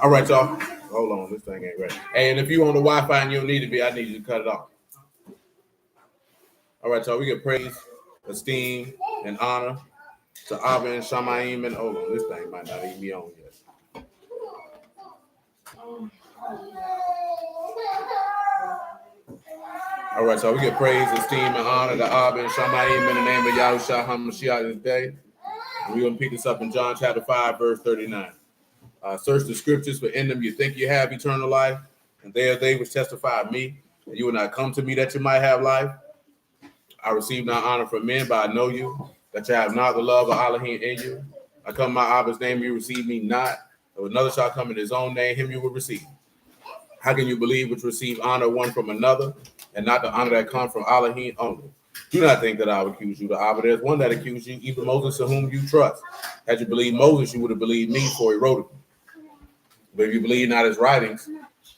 All right, y'all. Hold on, this thing ain't ready. Hey, and if you on the Wi-Fi and you don't need to be, I need you to cut it off. All right, y'all. We get praise, esteem, and honor to Abba and Shamayim and hold on, this thing might not even be on yet. All right, so we get praise, esteem, and honor to Abba and Shamayim in the name of Yahushua HaMashiach this day. And we're going to pick this up in John chapter 5, verse 39. Search the scriptures, for in them you think you have eternal life, and they are they which testify of me, and you will not come to me that you might have life. I receive not honor from men, but I know you, that you have not the love of Elohim in you. I come in my Abba's name, you receive me not. If another shall come in his own name, him you will receive. How can you believe which receive honor one from another, and not the honor that comes from Elohim only? Do not think that I will accuse you to Abba. There's one that accused you, even Moses, in whom you trust. Had you believed Moses, you would have believed me, for he wrote it. But if you believe not his writings,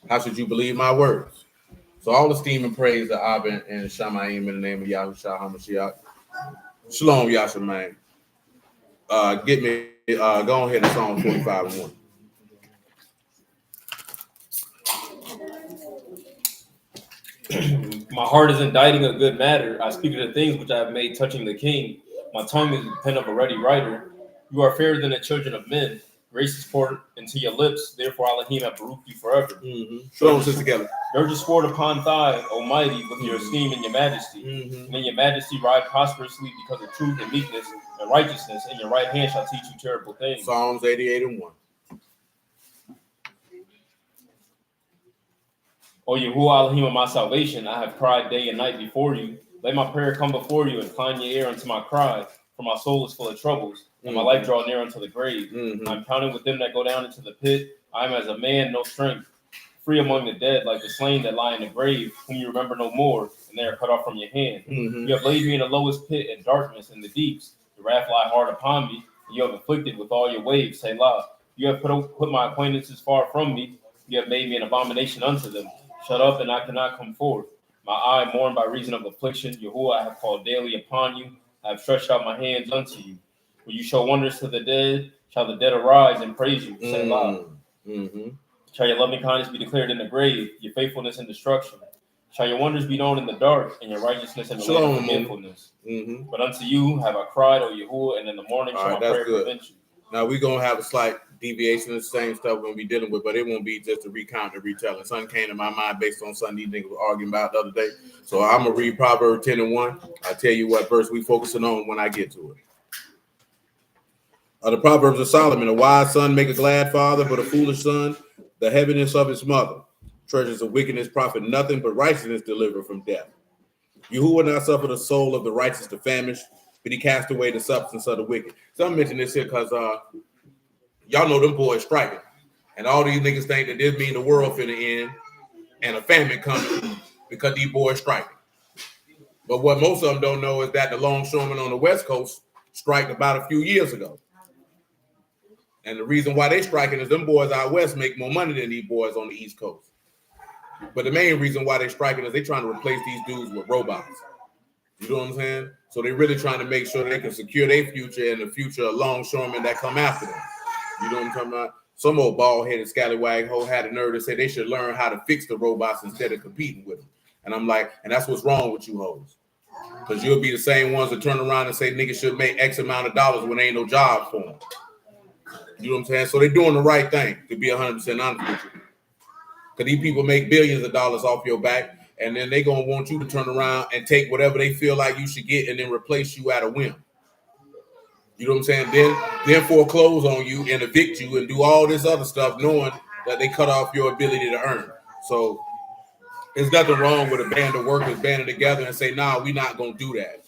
how should you believe my words? So all esteem and praise to Abba and Shamayim in the name of Yahushua HaMashiach. Shalom, Yashamayim. Get me, go ahead to Psalm 45 and 1. My heart is inditing a good matter. I speak of the things which I have made touching the king. My tongue is the pen of a ready writer. You are fairer than the children of men. Grace is poured into your lips. Therefore, Elohim have baruched you forever. Shalom, sister together. Gird your sword upon thigh, Almighty, with your esteem and your majesty. And in your majesty ride prosperously because of truth and meekness and righteousness. And your right hand shall teach you terrible things. Psalms 88 and 1. O Yahuwah Elohim of my salvation, I have cried day and night before you. Let my prayer come before you, and incline your ear unto my cry. For my soul is full of troubles, and my life draw near unto the grave. I'm counted with them that go down into the pit. I am as a man, no strength, free among the dead, like the slain that lie in the grave, whom you remember no more, and they are cut off from your hand. You have laid me in the lowest pit, in darkness, in the deeps. Your wrath lie hard upon me, and you have afflicted with all your waves. Selah. You have put my acquaintances far from me. You have made me an abomination unto them. Shut up, and I cannot come forth. My eye mourn by reason of affliction. Yahuwah, I have called daily upon you. I have stretched out my hands unto you. Will you show wonders to the dead? Shall the dead arise and praise you? Selah. Shall your loving kindness be declared in the grave, your faithfulness in destruction? Shall your wonders be known in the dark, and your righteousness in the land of forgetfulness? But unto you have I cried, O Yahuwah, and in the morning shall my prayer prevent you. Now we're going to have a slight deviation of the same stuff we're going to be dealing with, but it won't be just a recount and retelling. Something came to my mind based on something these niggas were arguing about the other day. So I'm going to read Proverbs 10 and 1. I'll tell you what verse we focusing on when I get to it. The Proverbs of Solomon: a wise son make a glad father, but a foolish son, the heaviness of his mother. Treasures of wickedness profit nothing, but righteousness deliver from death. Yahuwah will not suffer the soul of the righteous to famish, but he cast away the substance of the wicked. So I'm mentioning this here because y'all know them boys striking. And all these niggas think that this mean the world finna end and a famine coming because these boys striking. But what most of them don't know is that the longshoremen on the West Coast striked about a few years ago. And the reason why they striking is them boys out west make more money than these boys on the East Coast. But the main reason why they striking is they trying to replace these dudes with robots. You know what I'm saying? So they're really trying to make sure they can secure their future and the future of longshoremen that come after them. You know what I'm talking about? Some old bald-headed scallywag hoe had a nerve to say they should learn how to fix the robots instead of competing with them. And I'm like, and that's what's wrong with you hoes. Because you'll be the same ones that turn around and say niggas should make X amount of dollars when there ain't no jobs for them. You know what I'm saying? So they're doing the right thing, to be 100% honest with you. Because these people make billions of dollars off your back, and then they're going to want you to turn around and take whatever they feel like you should get and then replace you at a whim. You know what I'm saying? Then foreclose on you and evict you and do all this other stuff knowing that they cut off your ability to earn. So there's nothing wrong with a band of workers banding together and say, nah, we're not going to do that.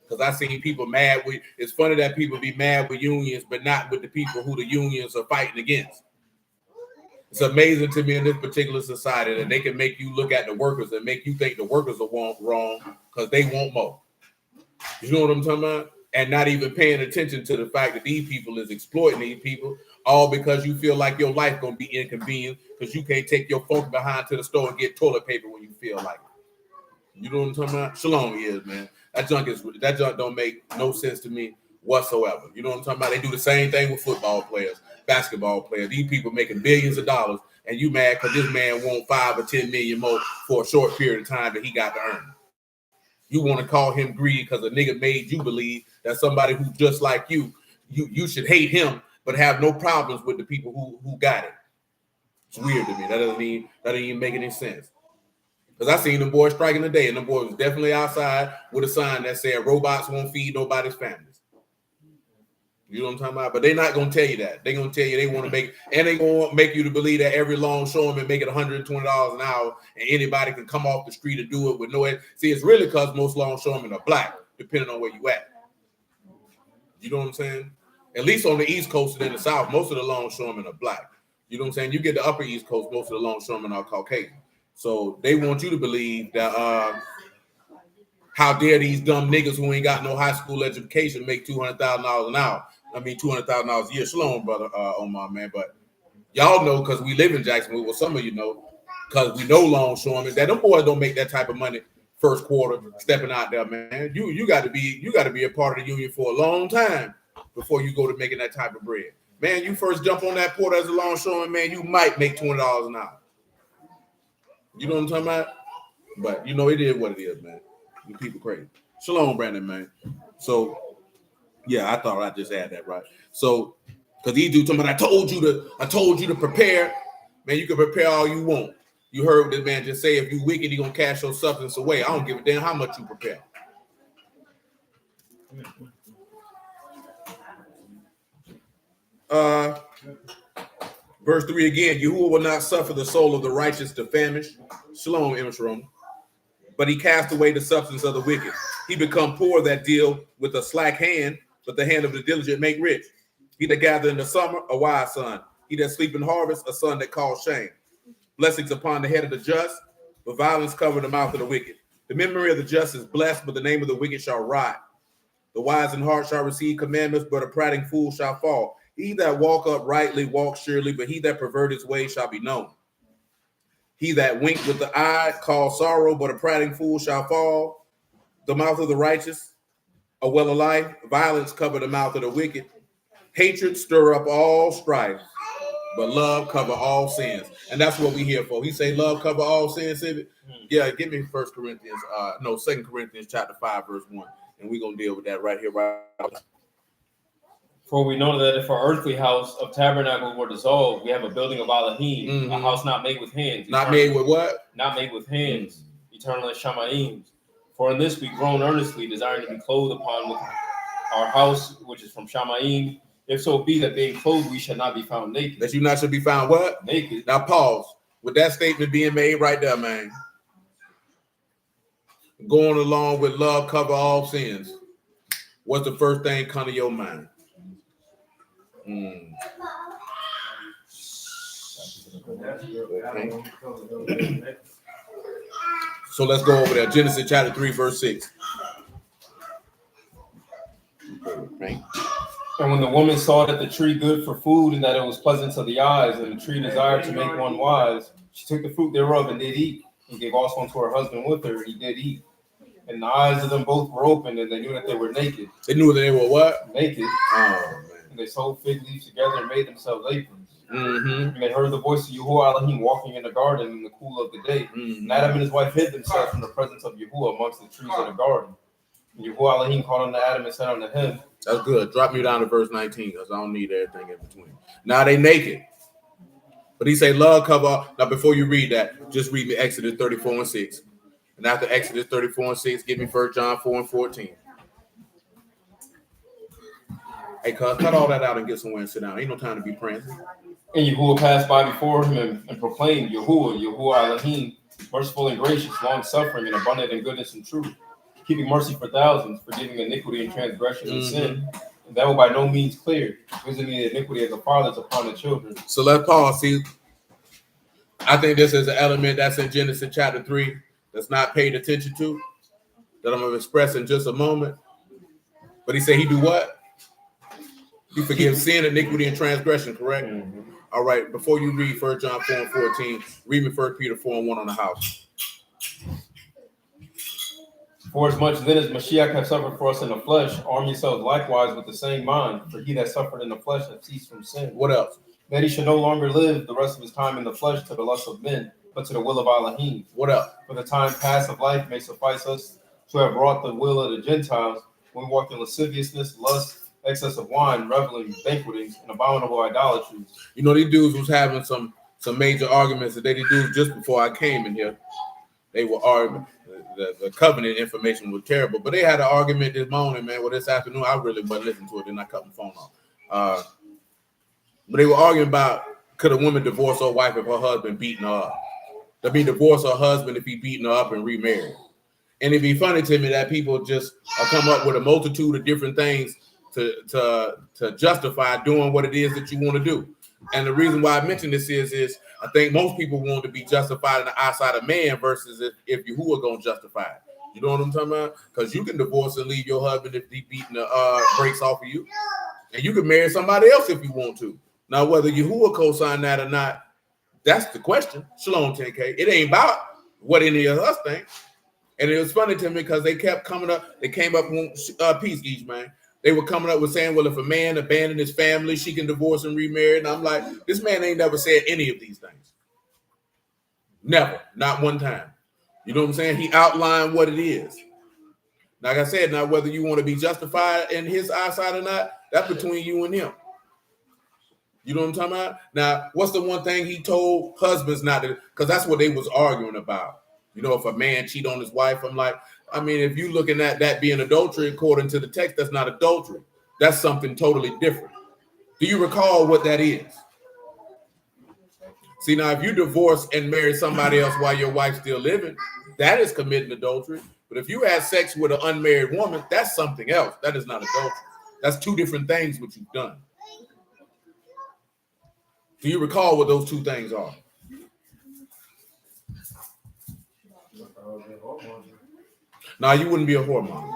Because I seen people mad with, it's funny that people be mad with unions, but not with the people who the unions are fighting against. It's amazing to me in this particular society that they can make you look at the workers and make you think the workers are wrong because they want more. You know what I'm talking about? And not even paying attention to the fact that these people is exploiting these people, all because you feel like your life gonna be inconvenient because you can't take your folks behind to the store and get toilet paper when you feel like it. You know what I'm talking about? Shalom is, man. That junk don't make no sense to me whatsoever. You know what I'm talking about? They do the same thing with football players, basketball players. These people making billions of dollars, and you mad because this man want 5 or 10 million more for a short period of time that he got to earn. You want to call him greedy because a nigga made you believe that somebody who's just like you should hate him, but have no problems with the people who got it. It's weird to me. That doesn't even make any sense. Because I seen them boys striking today, and them boys was definitely outside with a sign that said robots won't feed nobody's families. You know what I'm talking about? But they're not gonna tell you that. They're gonna tell you they want to make, and they gonna make you to believe that every longshoreman make it $120 an hour, and anybody can come off the street and do it with no. See, it's really because most longshoremen are black, depending on where you at. You know what I'm saying? At least on the East Coast and in the South, most of the longshoremen are black. You know what I'm saying? You get the Upper East Coast, most of the longshoremen are Caucasian. So they want you to believe that how dare these dumb niggas who ain't got no high school education make $200,000 an hour? I mean, $200,000 a year. Shalom, brother Omar, man. But y'all know because we live in Jacksonville. Well, some of you know because we know longshoremen that them boys don't make that type of money first quarter stepping out there, man. You got to be a part of the union for a long time before you go to making that type of bread. Man, you first jump on that port as a longshoreman, man, you might make $20 an hour. You know what I'm talking about? But you know it is what it is, man. You people crazy. Shalom, Brandon, man. So yeah, I thought I'd just add that, right? So because these dudes talking about I told you to prepare. Man, you can prepare all you want. You heard this man just say if you wicked, he gonna cash your substance away. I don't give a damn how much you prepare. Verse 3 again, Yahuwah will not suffer the soul of the righteous to famish. Shalom, Imashrom. But he cast away the substance of the wicked. He become poor that deal with a slack hand, but the hand of the diligent make rich. He that gather in the summer, a wise son. He that sleep in harvest, a son that calls shame. Blessings upon the head of the just, but violence cover the mouth of the wicked. The memory of the just is blessed, but the name of the wicked shall rot. The wise in heart shall receive commandments, but a prating fool shall fall. He that walk uprightly walk surely, but he that pervert his way shall be known. He that wink with the eye call sorrow, but a prating fool shall fall. The mouth of the righteous, a well of life. Violence cover the mouth of the wicked. Hatred stir up all strife, but love cover all sins. And that's what we here for. He say love cover all sins. Yeah, give me 2 Corinthians chapter 5, verse 1. And we're going to deal with that right here, right now. For we know that if our earthly house of tabernacles were dissolved, we have a building of Elohim, a house not made with hands. Not made with what? Not made with hands, eternal as Shamayim. For in this we groan earnestly, desiring to be clothed upon with our house, which is from Shamayim. If so be that being clothed, we shall not be found naked. That you not should be found what? Naked. Now pause. With that statement being made right there, man. Going along with love cover all sins. What's the first thing come to your mind? Okay. So let's go over there. Genesis chapter 3, verse 6. Right. And when the woman saw that the tree good for food, and that it was pleasant to the eyes, and the tree desired to make one wise, she took the fruit thereof and did eat, and gave also unto her husband with her, and he did eat. And the eyes of them both were opened, and they knew that they were naked. They knew that they were what? Naked. Oh, man. And they sewed fig leaves together and made themselves aprons. Mm-hmm. And they heard the voice of Yahuwah Elohim walking in the garden in the cool of the day. Mm-hmm. And Adam and his wife hid themselves from the presence of Yahuwah amongst the trees of the garden. And Yahuwah Elohim called unto Adam and said unto him, That's good. Drop me down to verse 19 because I don't need everything in between. Now they naked. But he say love cover. Now before you read that, just read me Exodus 34 and 6. And after Exodus 34 and 6, give me 1 John 4 and 14. Hey, cuz, cut all that out and get somewhere and sit down. Ain't no time to be prancing. And Yahuwah passed by before him and proclaimed, Yahuwah Elohim, merciful and gracious, long-suffering and abundant in goodness and truth, keeping mercy for thousands, forgiving iniquity and transgression and sin, and that will by no means clear, visiting the iniquity of the fathers upon the children. So let's pause. See, I think this is an element that's in Genesis chapter 3 that's not paid attention to, that I'm going to express in just a moment. But he said he do what? He forgives sin, iniquity, and transgression, correct? Mm-hmm. All right, before you read 1 John 4 and 14, read me 1 Peter 4 and 1 on the house. For as much then as Mashiach hath suffered for us in the flesh, arm yourselves likewise with the same mind. For he that suffered in the flesh hath ceased from sin. What else? That he should no longer live the rest of his time in the flesh to the lust of men, but to the will of Elohim. What else? For the time past of life may suffice us to have wrought the will of the Gentiles, when we walk in lasciviousness, lust, excess of wine, reveling, banquetings, and abominable idolatries. You know, these dudes was having some major arguments that they do just before I came in here. They were arguing. The covenant information was terrible, but they had an argument this morning, man. Well, this afternoon, I really wasn't listening to it, then I cut my phone off. But they were arguing about, could a woman divorce her wife if her husband beating her up? I mean, divorce her husband if he beating her up and remarry. And it'd be funny to me that people just come up with a multitude of different things to justify doing what it is that you want to do. And the reason why I mention this is I think most people want to be justified in the eyesight of man versus if Yahuwah gonna justify it. You know what I'm talking about? Because you can divorce and leave your husband if he beating the brakes off of you, and you can marry somebody else if you want to. Now, whether Yahuwah co-sign that or not, that's the question. Shalom 10K. It ain't about what any of us think. And it was funny to me because they kept coming up. They came up with peace, each man. They were coming up with saying, well, if a man abandoned his family, she can divorce and remarry. And I'm like, this man ain't never said any of these things. Never. Not one time. You know what I'm saying? He outlined what it is. Like I said, now whether you want to be justified in his eyesight or not, that's between you and him. You know what I'm talking about? Now, what's the one thing he told husbands not to, because that's what they was arguing about. You know, if a man cheat on his wife, I'm like, I mean, if you looking at that being adultery, according to the text, that's not adultery. That's something totally different. Do you recall what that is? See, now, if you divorce and marry somebody else while your wife's still living, that is committing adultery. But if you have sex with an unmarried woman, that's something else. That is not adultery. That's two different things what you've done. Do you recall what those two things are? Now, you wouldn't be a whoremonger.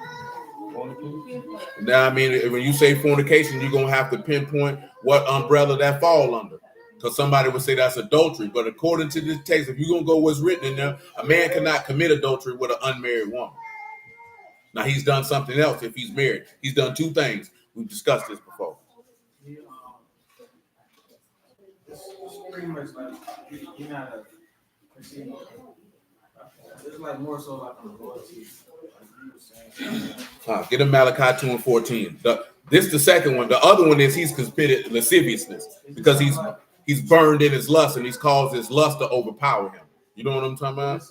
Now, I mean, when you say fornication, you're going to have to pinpoint what umbrella that fall under. Because somebody would say that's adultery. But according to this text, if you're going to go what's written in there, a man cannot commit adultery with an unmarried woman. Now, he's done something else if he's married. He's done two things. We've discussed this before. It's pretty much like you're not a perceiving. It's like more so like a loyalty. Get him Malachi 2:14. This the second one. The other one is he's committed lasciviousness because he's burned in his lust and he's caused his lust to overpower him. You know what I'm talking about?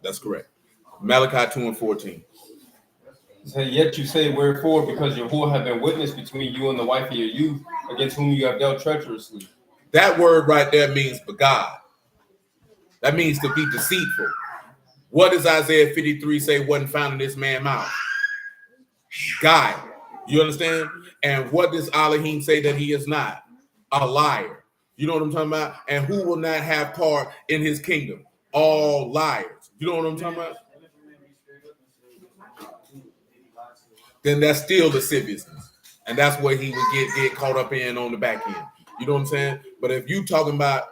That's correct. Malachi 2:14. Yet you say, wherefore? Because Yahuwah have been witness between you and the wife of your youth, against whom you have dealt treacherously. That word right there means begad. That means to be deceitful. What does Isaiah 53 say wasn't found in this man's mouth? Guile. You understand? And what does Elohim say that he is not? A liar. You know what I'm talking about? And who will not have part in his kingdom? All liars. You know what I'm talking about? Then that's still lasciviousness. And that's what he would get caught up in on the back end. You know what I'm saying? But if you talking about,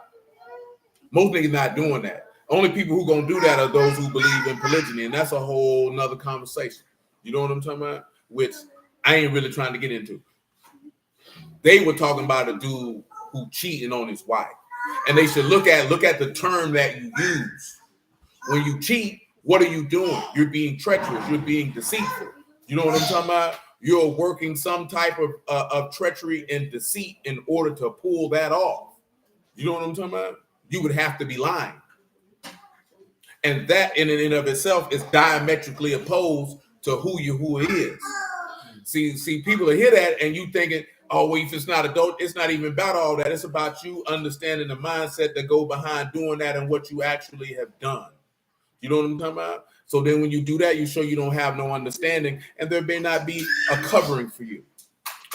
most niggas not doing that. Only people who gonna do that are those who believe in polygyny, and that's a whole nother conversation. You know what I'm talking about? Which I ain't really trying to get into. They were talking about a dude who cheating on his wife. And they should look at the term that you use. When you cheat, what are you doing? You're being treacherous, you're being deceitful. You know what I'm talking about? You're working some type of treachery and deceit in order to pull that off. You know what I'm talking about? You would have to be lying. And that in and of itself is diametrically opposed to who Yahuwah is. See, people will hear that and you thinking, oh, well, if it's not adult, it's not even about all that. It's about you understanding the mindset that go behind doing that and what you actually have done. You know what I'm talking about? So then when you do that, you show you don't have no understanding and there may not be a covering for you.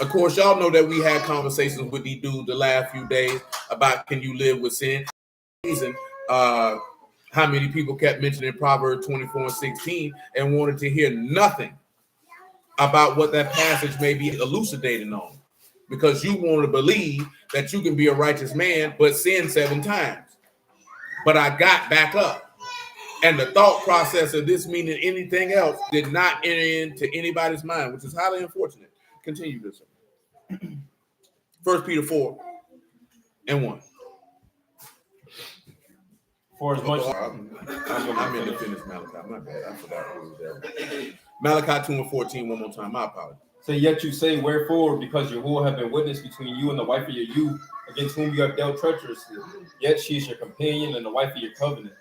Of course, y'all know that we had conversations with these dudes the last few days about can you live with sin? And how many people kept mentioning Proverbs 24:16 and wanted to hear nothing about what that passage may be elucidating on. Because you want to believe that you can be a righteous man, but sin 7 times. But I got back up. And the thought process of this meaning anything else did not enter into anybody's mind, which is highly unfortunate. Continue this. 1 Peter 4:1. For as much I'm in the finish Malachi. My bad. I forgot who was there. Malachi 2:14. One more time. My apologies. So yet you say, wherefore, because Yahuwah have been witness between you and the wife of your youth, against whom you have dealt treacherously. Yet she is your companion and the wife of your covenant.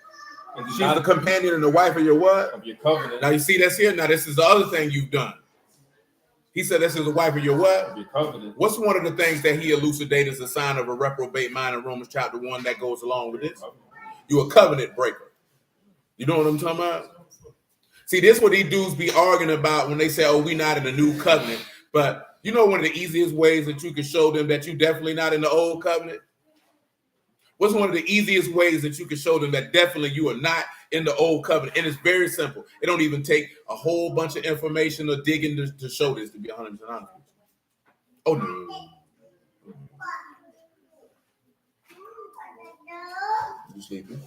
And she's the companion and the wife of your what? Of your covenant. Now you see that's here. Now this is the other thing you've done. He said this is the wife of your what? Of your covenant. What's one of the things that he elucidated as a sign of a reprobate mind in Romans chapter 1 that goes along with this? You're a covenant breaker. You know what I'm talking about? See, this is what these dudes be arguing about when they say, oh, we're not in the new covenant. But you know one of the easiest ways that you can show them that you're definitely not in the old covenant? What's one of the easiest ways that you can show them that definitely you are not in the old covenant? And it's very simple. It don't even take a whole bunch of information or digging to show this, to be 100% honest with you. Oh, no. You sleeping?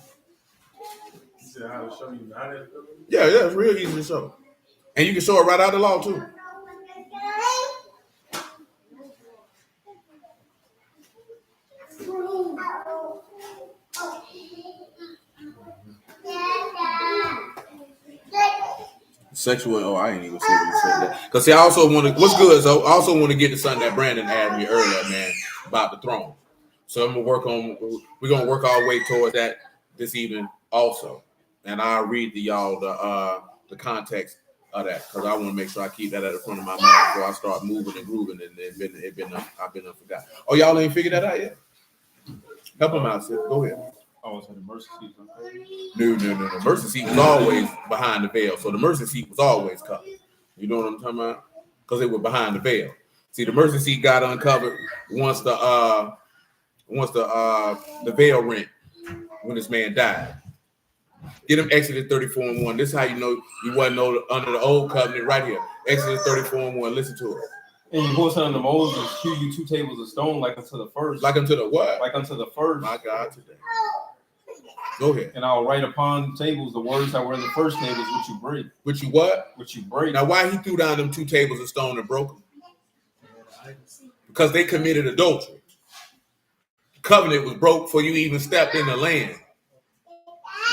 How to show you how to Yeah, it's real easy to show. And you can show it right out of the law, too. Sexual, I ain't even see what you said that. Because see, I also want to, what's good, so I also want to get to something that Brandon asked me earlier, man, about the throne. So we're going to work our way towards that this evening also. And I'll read to y'all the context of that, because I want to make sure I keep that at the front of my mind before I start moving and grooving, and I've been forgot. Oh, y'all ain't figured that out yet? Help them out, sis. Go ahead. Oh, it's the mercy seat. No. The mercy seat was always behind the veil. So the mercy seat was always covered. You know what I'm talking about? Because it was behind the veil. See, the mercy seat got uncovered once the veil rent when this man died. Get him Exodus 34:1. This is how you know you wasn't under the old covenant right here. Exodus 34:1. Listen to it. And you go unto Moses, hew you 2 tables of stone like unto the first. Like unto the what? Like unto the first. My God, today. Go ahead. And I'll write upon tables the words that were in the first tables, which you break. Which you what? Which you break. Now, why he threw down them 2 tables of stone and broke them? Because they committed adultery. The covenant was broke before you even stepped in the land.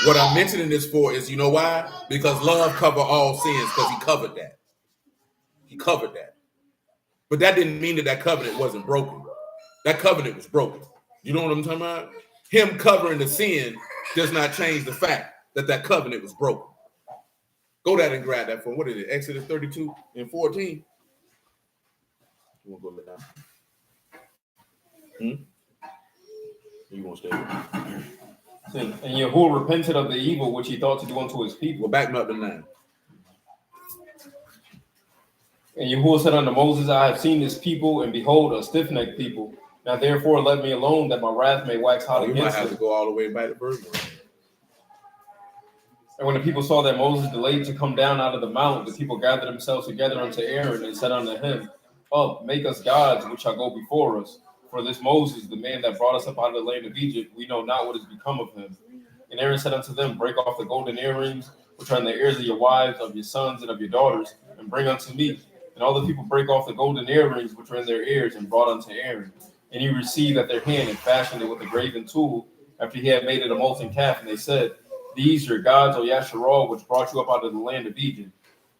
What I'm mentioning this for is, you know why? Because love covered all sins, because he covered that. He covered that. But that didn't mean that covenant wasn't broken. That covenant was broken. You know what I'm talking about? Him covering the sin does not change the fact that covenant was broken. Go down and grab that from, what is it, Exodus 32:14? You want to go look down? You want to stay with me? And Yahuwah repented of the evil which he thought to do unto his people. Well, back me up to 9. And Yahuwah said unto Moses, I have seen this people, and behold, a stiff-necked people. Now therefore let me alone, that my wrath may wax hot against them. You might have to go all the way back to verse 1. And when the people saw that Moses delayed to come down out of the mount, the people gathered themselves together unto Aaron, and said unto him, Up, make us gods, which shall go before us. For this Moses, the man that brought us up out of the land of Egypt, we know not what has become of him. And Aaron said unto them, Break off the golden earrings, which are in the ears of your wives, of your sons, and of your daughters, and bring unto me. And all the people brake off the golden earrings which were in their ears, and brought unto Aaron. And he received at their hand, and fashioned it with a graven tool, after he had made it a molten calf. And they said, These your gods, O Yasharal, which brought you up out of the land of Egypt.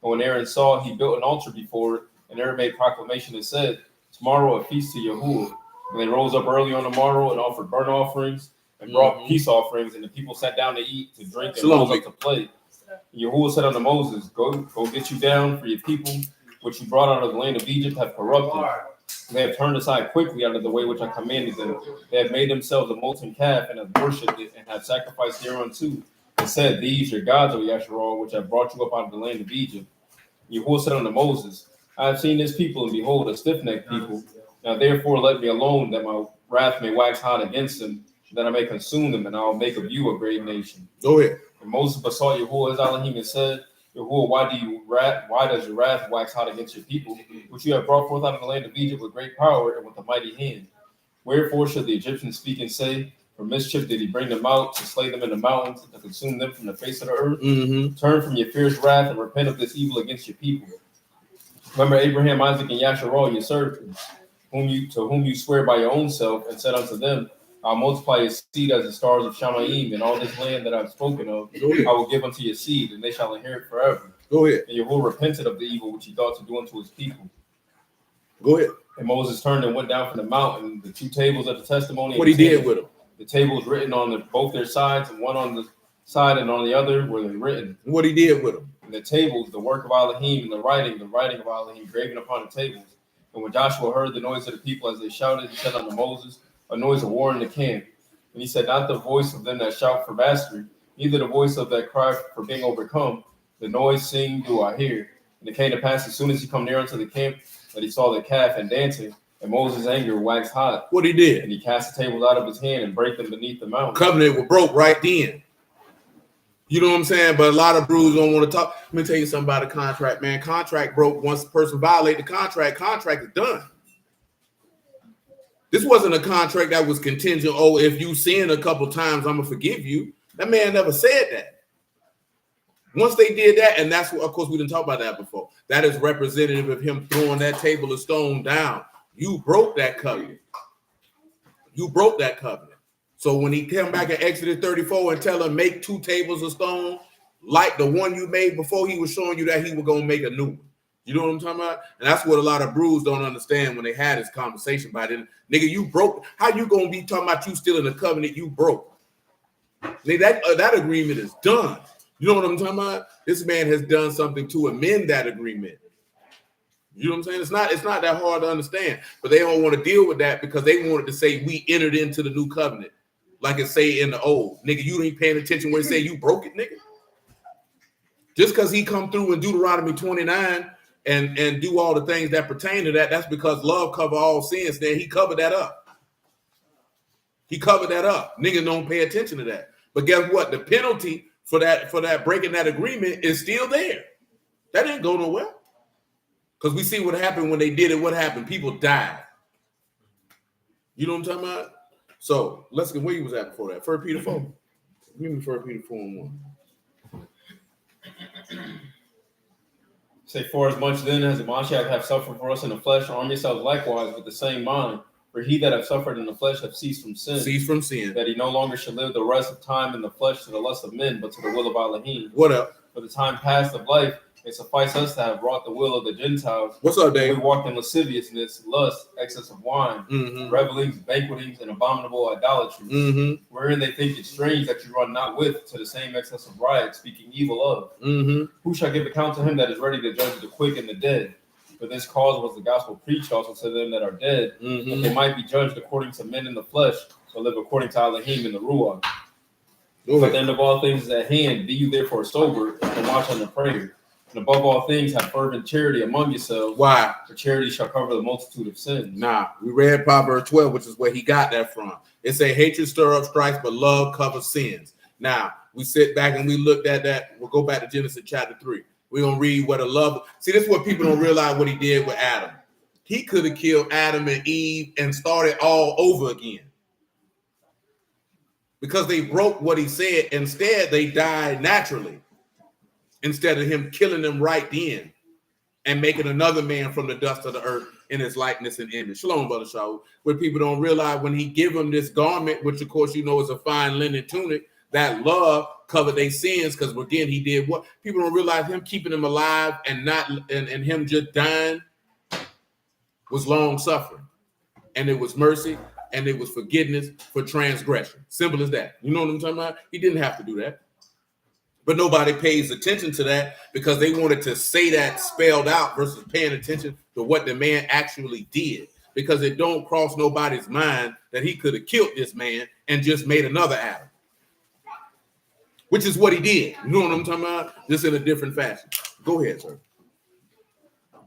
And when Aaron saw, he built an altar before it, and Aaron made proclamation and said, Tomorrow a feast to Yahuwah. And they rose up early on the morrow and offered burnt offerings and brought peace offerings, and the people sat down to eat, to drink, and rose up to play. And Yahuwah said unto Moses, Go get you down, for your people, which you brought out of the land of Egypt, have corrupted. They have turned aside quickly out of the way which I commanded them. They have made themselves a molten calf, and have worshipped it, and have sacrificed thereunto, and said, These your gods, O Yasharal, which have brought you up out of the land of Egypt. And Yahuwah said unto Moses, I have seen this people, and behold, a stiff-necked people. Now therefore let me alone, that my wrath may wax hot against them, that I may consume them, and I will make of you a great nation. Go ahead. And Moses besought Yahuwah his Elohim and said, Yahuwah, why does your wrath wax hot against your people, which you have brought forth out of the land of Egypt with great power and with a mighty hand? Wherefore should the Egyptians speak and say, For mischief did he bring them out, to slay them in the mountains, and to consume them from the face of the earth. Turn from your fierce wrath and repent of this evil against your people. Remember Abraham, Isaac, and Yasharah, your servants, to whom you swear by your own self, and said unto them, I'll multiply your seed as the stars of Shamayim, and all this land that I've spoken of, I will give unto your seed, and they shall inherit forever. Go ahead. And Yahuwah repented of the evil which he thought to do unto his people. Go ahead. And Moses turned and went down from the mountain, the 2 tables of the testimony. What he did with them? The tables written on both their sides, and one on the side and on the other were they written. What he did with them? And the tables, the work of Elohim, and the writing of Elohim, graven upon the tables. And when Joshua heard the noise of the people as they shouted, he said unto Moses, a noise of war in the camp. And he said, not the voice of them that shout for mastery, neither the voice of that cry for being overcome. The noise sing do I hear. And it came to pass as soon as he come near unto the camp, that he saw the calf and dancing, and Moses' anger waxed hot. What he did? And he cast the tables out of his hand and brake them beneath the mountain. Covenant was broke right then. You know what I'm saying? But a lot of brews don't want to talk. Let me tell you something about a contract, man. Contract broke once the person violated the contract. Contract is done. This wasn't a contract that was contingent. Oh, if you sin a couple times, I'm going to forgive you. That man never said that. Once they did that, and that's what, of course, we didn't talk about that before. That is representative of him throwing that table of stone down. You broke that covenant. You broke that covenant. So when he came back in Exodus 34 and tell him make 2 tables of stone, like the one you made before, he was showing you that he was going to make a new one. You know what I'm talking about? And that's what a lot of brews don't understand when they had this conversation about it. Nigga, you broke. How you going to be talking about you still in the covenant you broke? That agreement is done. You know what I'm talking about? This man has done something to amend that agreement. You know what I'm saying? It's not that hard to understand, but they don't want to deal with that because they wanted to say we entered into the new covenant, like it say in the old. Nigga, you ain't paying attention when it say you broke it, nigga. Just because he come through in Deuteronomy 29 and do all the things that pertain to that, that's because love cover all sins. Then he covered that up. He covered that up. Niggas don't pay attention to that. But guess what? The penalty for that breaking that agreement is still there. That didn't go nowhere. Because we see what happened when they did it. What happened? People died. You know what I'm talking about? So let's get where you was at before that. 1 Peter 4. Give me 1 Peter 4:1. Say, for as much then as the Mashiach have suffered for us in the flesh, arm yourselves likewise with the same mind. For he that have suffered in the flesh have ceased from sin. Ceased from sin. That he no longer should live the rest of time in the flesh to the lust of men, but to the will of Elohim. What up? For the time past of life, it suffice us to have wrought the will of the Gentiles. What's up, Dave? We walked in lasciviousness, lust, excess of wine, revelings, banquetings, and abominable idolatries, wherein they think it strange that you run not with to the same excess of riot, speaking evil of. Who shall give account to him that is ready to judge the quick and the dead? For this cause was the gospel preached also to them that are dead, that they might be judged according to men in the flesh, but live according to Elohim in the Ruach. But the end of all things is at hand. Be you therefore sober and watch on the prayer. And above all things, have fervent charity among yourselves. Why? For charity shall cover the multitude of sins. Nah, we read Proverbs 12, which is where he got that from. It say hatred stir up strife, but love covers sins. Now, we sit back and we looked at that. We'll go back to Genesis chapter 3. We're going to read what a love. See, this is what people don't realize what he did with Adam. He could have killed Adam and Eve and started all over again. Because they broke what he said. Instead, they died naturally. Instead of him killing them right then and making another man from the dust of the earth in his likeness and image. Shalom, Brother Shaul. Where people don't realize when he give them this garment, which of course you know is a fine linen tunic, that love covered their sins, because again he did what people don't realize. Him keeping them alive and him just dying was long suffering, and it was mercy, and it was forgiveness for transgression. Simple as that. You know what I'm talking about? He didn't have to do that. But nobody pays attention to that because they wanted to say that spelled out versus paying attention to what the man actually did. Because it don't cross nobody's mind that he could have killed this man and just made another Adam. Which is what he did. You know what I'm talking about? Just in a different fashion. Go ahead, sir.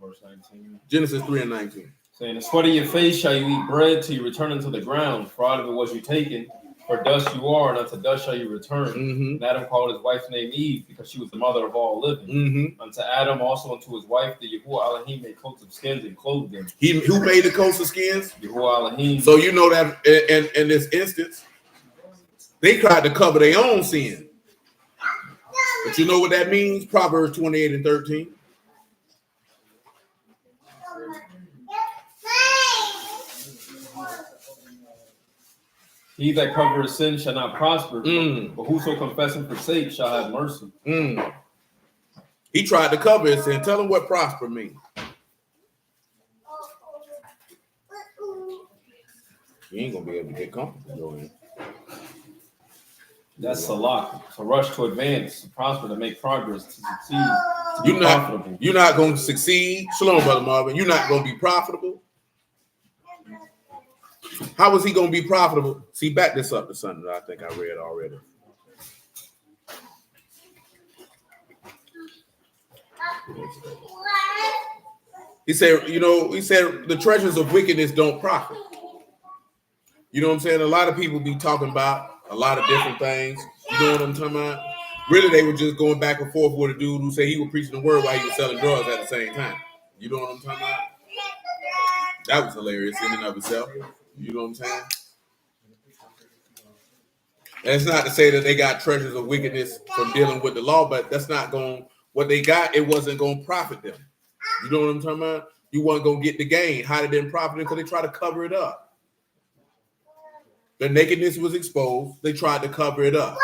Verse 19. Genesis 3:19. Saying, the sweat of your face shall you eat bread till you return unto the ground, for out of it was you taken. For dust you are, and unto dust shall you return. And Adam called his wife's name Eve, because she was the mother of all living. Unto Adam also unto his wife, the Yahuwah Elohim made coats of skins and clothed them. Who made the coats of skins? Yahuwah Elohim. So you know that in this instance, They tried to cover their own sin. But you know what that means? Proverbs 28 and 13. He that covereth sin shall not prosper, but whoso confess and forsake shall have mercy. He tried to cover his sin. Tell him what prosper means. You ain't gonna be able to get comfortable going. That's salak. To rush, to advance, to prosper, to make progress, to succeed, to be profitable. You're not going to succeed. Shalom, Brother Marvin. You're not going to be profitable. How is he going to be profitable? See, back this up to something that I think I read already. He said, the treasures of wickedness don't profit. You know what I'm saying? A lot of people be talking about a lot of different things. You know what I'm talking about? Really, they were just going back and forth with a dude who said he was preaching the word while he was selling drugs at the same time. You know what I'm talking about? That was hilarious in and of itself. You know what I'm saying? And it's not to say that they got treasures of wickedness from dealing with the law, but that's not going, what they got, it wasn't going to profit them. You know what I'm talking about? You weren't going to get the gain. How did they profit them? Because they try to cover it up. Their nakedness was exposed. They tried to cover it up.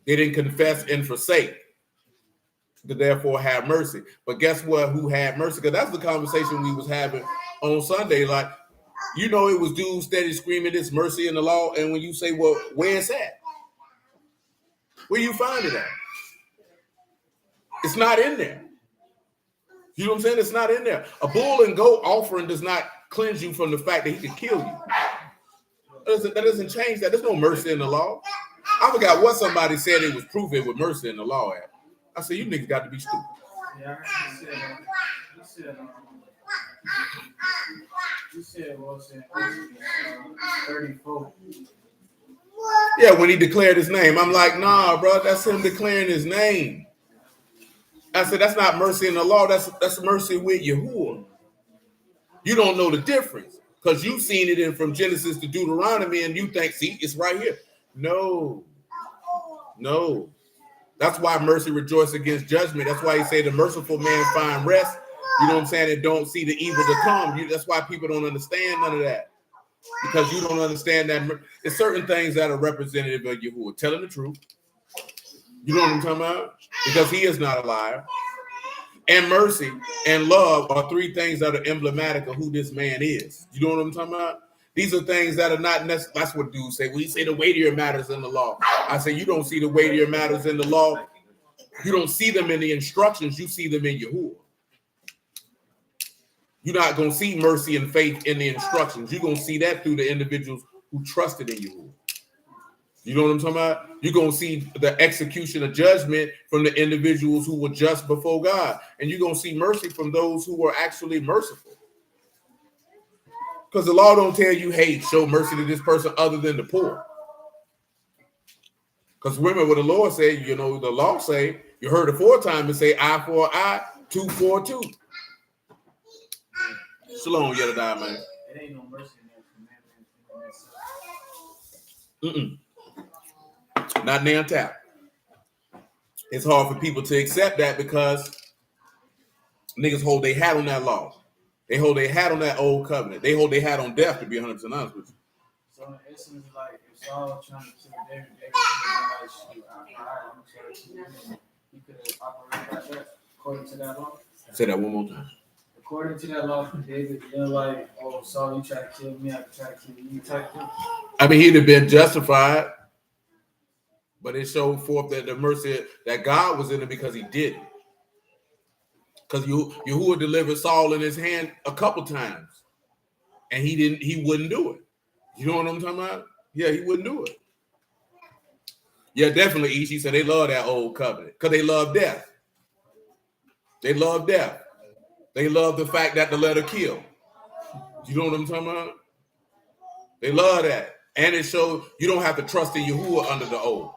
They didn't confess and forsake to therefore have mercy. But guess what? Who had mercy? Because that's the conversation we was having on Sunday. Like, it was dudes steady screaming this mercy in the law. And when you say, well, where's that? Where you find it at? It's not in there. You know what I'm saying? It's not in there. A bull and goat offering does not cleanse you from the fact that he could kill you. That doesn't change that. There's no mercy in the law. I forgot what somebody said it was proof it was mercy in the law at. I said, you niggas got to be stupid. Yeah, you said 34. Yeah, when he declared his name. I'm like, nah, bro, that's him declaring his name. I said, that's not mercy in the law. That's mercy with Yahuwah. You don't know the difference because you've seen it in from Genesis to Deuteronomy and you think, see, it's right here. No. That's why mercy rejoices against judgment. That's why he say the merciful man find rest. You know what I'm saying? And don't see the evil to come. That's why people don't understand none of that. Because you don't understand that there's certain things that are representative of Yahuwah. Telling the truth. You know what I'm talking about? Because he is not a liar. And mercy and love are three things that are emblematic of who this man is. You know what I'm talking about? These are things that are not necessary. That's what dudes say. When you say the weightier matters in the law, I say you don't see the weightier matters in the law. You don't see them in the instructions. You see them in Yahuwah. You're not going to see mercy and faith in the instructions. You're going to see that through the individuals who trusted in Yahuwah. You know what I'm talking about? You're going to see the execution of judgment from the individuals who were just before God. And you're going to see mercy from those who were actually merciful. Because the law don't tell you, hey, show mercy to this person other than the poor. Because remember what the Lord said, the law say, you heard it 4 times and say eye for an eye, tooth for a tooth. Shalom, Yedadiah, man. It ain't no mercy in that commandment. Not now tap. It's hard for people to accept that because niggas hold their hat on that law. They hold their hat on that old covenant. They hold their hat on death, to be 100% honest with you. So in essence, like if Saul trying to kill David could have been like, shoot, he could have operated like that according to that law. Say that one more time. According to that law from David, like, oh, Saul, you try to kill me, I can try to kill you type thing. I mean, he'd have been justified, but it showed forth that the mercy that God was in it because he didn't. Because Yahuwah delivered Saul in his hand a couple times, and he wouldn't do it. You know what I'm talking about? Yeah, he wouldn't do it. Yeah, definitely, Ishi said they love that old covenant because they love death. They love death. They love the fact that the letter kill. You know what I'm talking about? They love that. And it shows you don't have to trust in Yahuwah under the oath.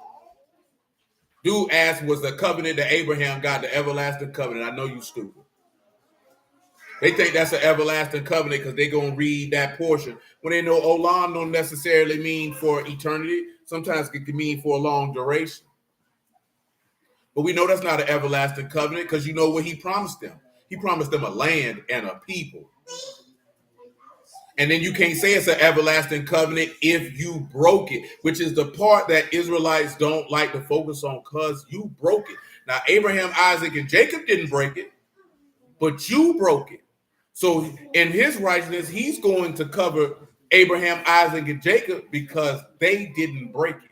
Dude asked, was the covenant that Abraham got the everlasting covenant? I know you stupid. They think that's an everlasting covenant because they're going to read that portion. When they know Olam don't necessarily mean for eternity. Sometimes it can mean for a long duration. But we know that's not an everlasting covenant because you know what he promised them. He promised them a land and a people. And then you can't say it's an everlasting covenant if you broke it, which is the part that Israelites don't like to focus on because you broke it. Now, Abraham, Isaac, and Jacob didn't break it, but you broke it. So in his righteousness, he's going to cover Abraham, Isaac, and Jacob because they didn't break it.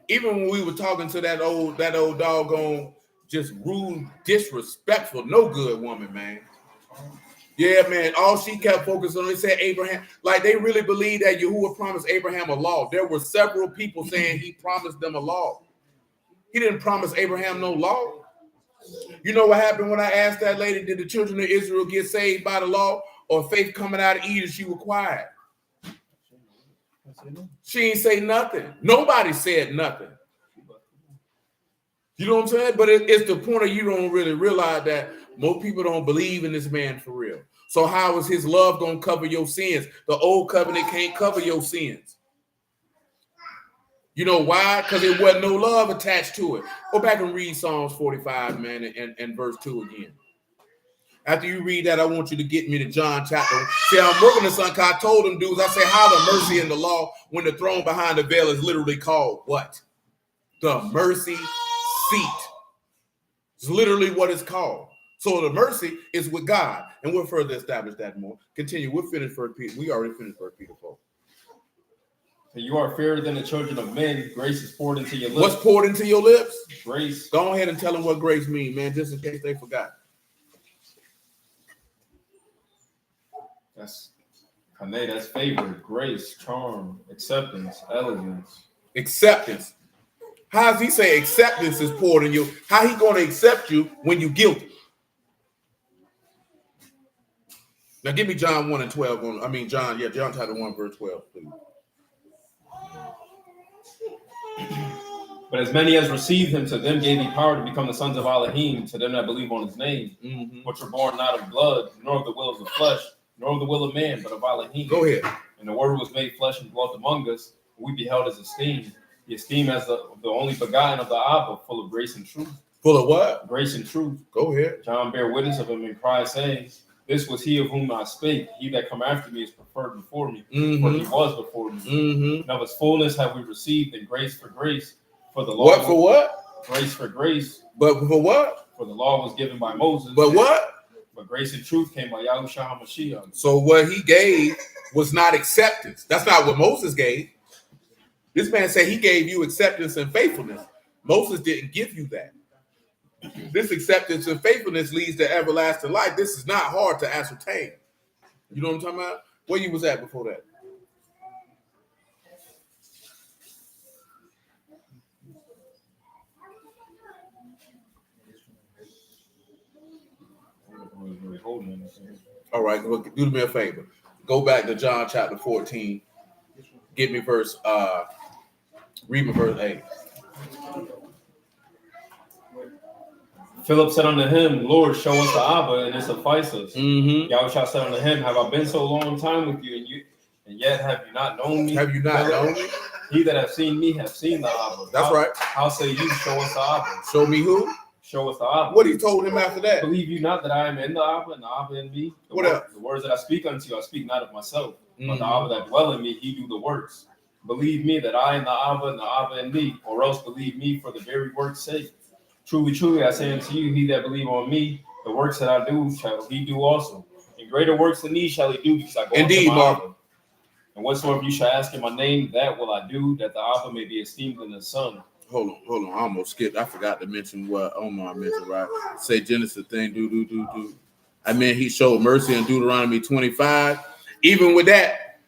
Even when we were talking to that old doggone, just rude, disrespectful, no good woman, man. Yeah, man. All she kept focusing on, they said Abraham, like they really believe that Yahuwah promised Abraham a law. There were several people saying he promised them a law. He didn't promise Abraham no law. You know what happened when I asked that lady, did the children of Israel get saved by the law or faith coming out of Eden? She was quiet. She ain't say nothing. Nobody said nothing. You know what I'm saying? But it's the point of you don't really realize that most people don't believe in this man for real. So how is his love going to cover your sins? The old covenant can't cover your sins. You know why? Because there wasn't no love attached to it. Go back and read Psalms 45, man, and verse 2 again. After you read that, I want you to get me to John chapter. See, I'm working this on because I told them dudes, I say, how the mercy and the law when the throne behind the veil is literally called what? The mercy seat. It's literally what it's called. So the mercy is with God. And we'll further establish that more. Continue. We'll finish 1 Peter. We already finished 1 Peter 4. You are fairer than the children of men. Grace is poured into your lips. What's poured into your lips? Grace. Go ahead and tell them what grace means, man, just in case they forgot. That's favor, grace, charm, acceptance, elegance. Acceptance. How does he say acceptance is poured in you? How he going to accept you when you guilty? Now give me John 1 and 12. John chapter 1, verse 12, please. But as many as received him, to them gave he power to become the sons of Elohim, to them that believe on his name, which were born not of blood, nor of the will of the flesh, nor of the will of man, but of Elohim. Go ahead. And the word was made flesh and dwelt among us, and we beheld his esteem. The esteem as the only begotten of the Abba, full of grace and truth. Full of what? Grace and truth. Go ahead. John bare witness of him and cried, saying, this was he of whom I spake. He that come after me is preferred before me, for he was before me. And of his fullness have we received, and grace for grace. For the law. What for what? Grace for grace. But for what? For the law was given by Moses. But what? But grace and truth came by Yahushua HaMashiach. So what he gave was not acceptance. That's not what Moses gave. This man said he gave you acceptance and faithfulness. Moses didn't give you that. This acceptance and faithfulness leads to everlasting life. This is not hard to ascertain. You know what I'm talking about? Where you was at before that? All right, do me a favor. Go back to John chapter 14. Give me read me verse 8. Philip said unto him, Lord, show us the Abba, and it suffices. Yahushua said unto him, have I been so long time with you, and yet have you not known me? Have you not known me? He that have seen me have seen the Abba. That's right. How say you, show us the Abba? Show me who? Show us the Abba. What he told him after that? Believe you not that I am in the Abba, and the Abba in me? The words that I speak unto you, I speak not of myself, but the Abba that dwell in me, he do the works. Believe me that I am the Abba, and the Abba in me, or else believe me for the very work's sake. Truly, truly, I say unto you, he that believe on me, the works that I do shall he do also. And greater works than these shall he do, because I go unto my Abba. And whatsoever you shall ask in my name, that will I do, that the Abba may be esteemed in the Son. Hold on. I almost skipped. I forgot to mention what Omar mentioned, right? Say Genesis thing, do. I mean, he showed mercy in Deuteronomy 25. Even with that,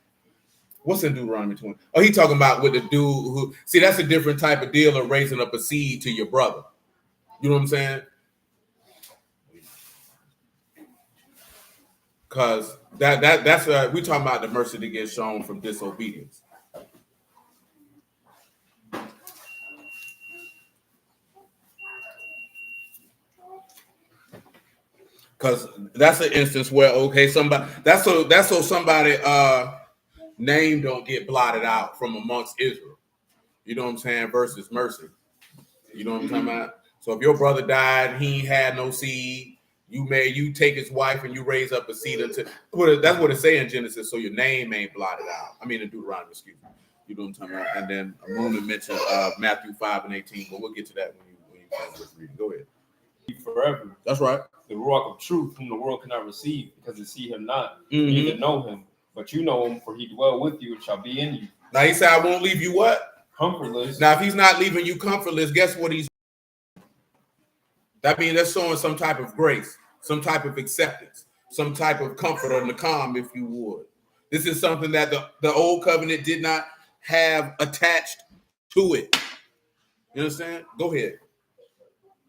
what's in Deuteronomy 20? Oh, he talking about with the dude who, see, that's a different type of deal of raising up a seed to your brother. You know what I'm saying? Because that's we talking about the mercy that gets shown from disobedience. Because that's an instance where, okay, somebody that's so somebody name don't get blotted out from amongst Israel. You know what I'm saying? Versus mercy. You know what I'm talking about? So if your brother died, he ain't had no seed. You take his wife and you raise up a seed until that's what it say in Genesis. So your name ain't blotted out. I mean in Deuteronomy, excuse me. You know what I'm talking about? And then Amuna mentioned Matthew 5:18, but we'll get to that when you finish reading. Go ahead. Forever. That's right. The Ruach of truth, whom the world cannot receive, because it see him not, Mm-hmm. neither know him. But you know him, for he dwell with you and shall be in you. Now he said, I won't leave you what? Comfortless. Now, if he's not leaving you comfortless, guess what he's that means that's showing some type of grace, some type of acceptance, some type of comfort or nakam, if you would. This is something that the old covenant did not have attached to it. You understand? Go ahead.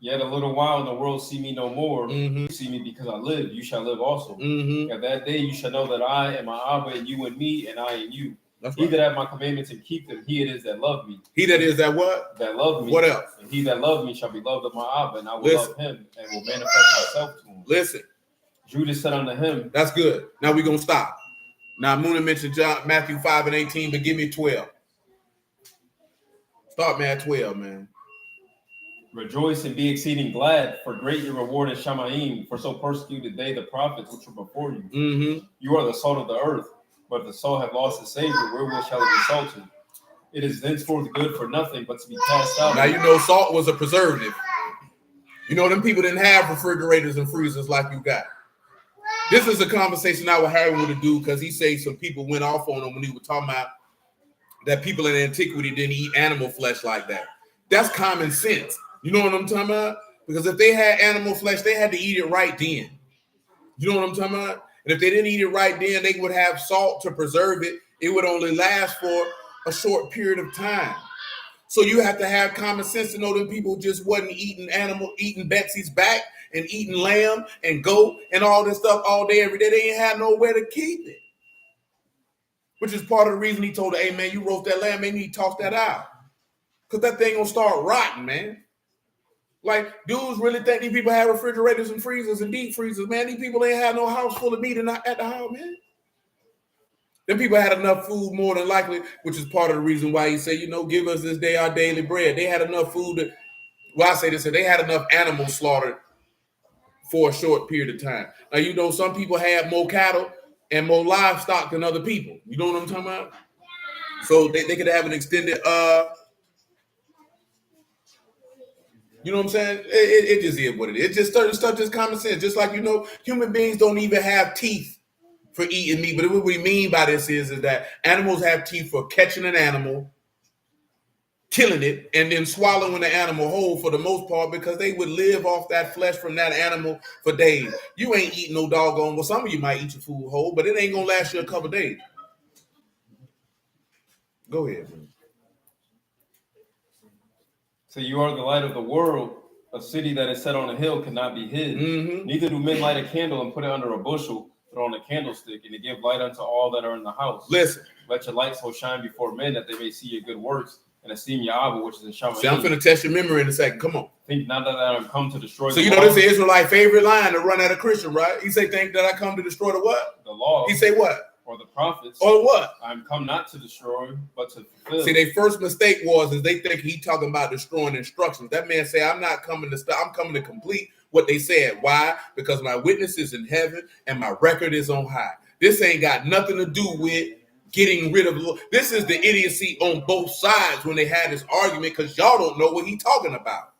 Yet a little while, and the world see me no more. Mm-hmm. You see me because I live. You shall live also. Mm-hmm. At that day you shall know that I am my Abba, and you and me, and I and you. That's He right. that have my commandments and keep them, he it is that love me. He that is that what? That love me. What else? And he that love me shall be loved of my Abba, and I will Listen. love him, and will manifest myself to him. Listen. Judas said unto him, That's good. Now we're going to stop. Now, Moona mentioned Matthew 5:18, but give me 12. Start, man, 12, man. rejoice and be exceeding glad, for great your reward is Shamaim, for so persecuted they the prophets which were before you. Mm-hmm. You are the salt of the earth, but if the salt have lost its savor, wherewith shall it be salted? It is thenceforth good for nothing but to be cast out. Now, you know salt was a preservative. You know, them people didn't have refrigerators and freezers like you got. This is a conversation I was having with a dude because he said some people went off on him when he was talking about that people in antiquity didn't eat animal flesh like that. That's common sense. You know what I'm talking about? Because if they had animal flesh, they had to eat it right then. You know what I'm talking about? And if they didn't eat it right then, they would have salt to preserve it. It would only last for a short period of time. So you have to have common sense to know that people just wasn't eating Betsy's back and eating lamb and goat and all this stuff all day, every day. They ain't had nowhere to keep it. Which is part of the reason he told her, hey, man, you roast that lamb, man, you need to toss that out. Because that thing gonna start rotting, man. Like, dudes really think these people have refrigerators and freezers and deep freezers, man. These people ain't had no house full of meat at the house, man. Them people had enough food more than likely, which is part of the reason why he said, give us this day our daily bread. They had enough food I say this, they had enough animals slaughtered for a short period of time. Now, some people had more cattle and more livestock than other people. You know what I'm talking about? So they could have an extended, you know what I'm saying? It just is what it is. It's just certain stuff, just common sense. Just like, human beings don't even have teeth for eating meat. But what we mean by this is that animals have teeth for catching an animal, killing it, and then swallowing the animal whole for the most part because they would live off that flesh from that animal for days. You ain't eating no doggone, well, some of you might eat your food whole, but it ain't going to last you a couple days. Go ahead, man. So you are the light of the world. A city that is set on a hill cannot be hid. Mm-hmm. Neither do men light a candle and put it under a bushel, but on a candlestick, and to give light unto all that are in the house. Listen. Let your light so shine before men that they may see your good works and esteem your Abba, which is in Shamaim. See, I'm finna test your memory in a second. Come on. Think not that I am come to destroy so the law. So this is Israelite favorite line to run at a Christian, right? He say, think that I come to destroy the what? The law. He say what? Or the prophets. Or what? I'm come not to destroy, but to fulfill. See, their first mistake is they think he talking about destroying instructions. That man say, I'm not coming to stop. I'm coming to complete what they said. Why? Because my witness is in heaven and my record is on high. This ain't got nothing to do with getting rid of. This is the idiocy on both sides when they had this argument because y'all don't know what he talking about.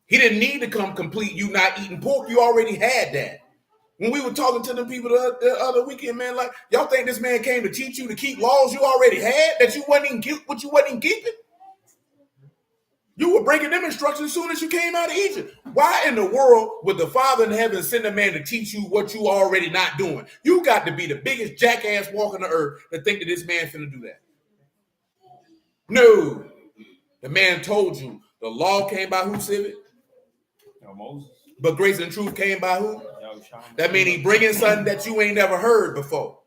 He didn't need to come complete you not eating pork. You already had that. When we were talking to them people the other weekend, man, like, y'all think this man came to teach you to keep laws you already had that you wasn't even keeping? You were breaking them instructions as soon as you came out of Egypt. Why in the world would the Father in heaven send a man to teach you what you already not doing? You got to be the biggest jackass walking the earth to think that this man finna do that. No. The man told you the law came by who, Civic? Moses. But grace and truth came by who? That means he bringing something that you ain't never heard before.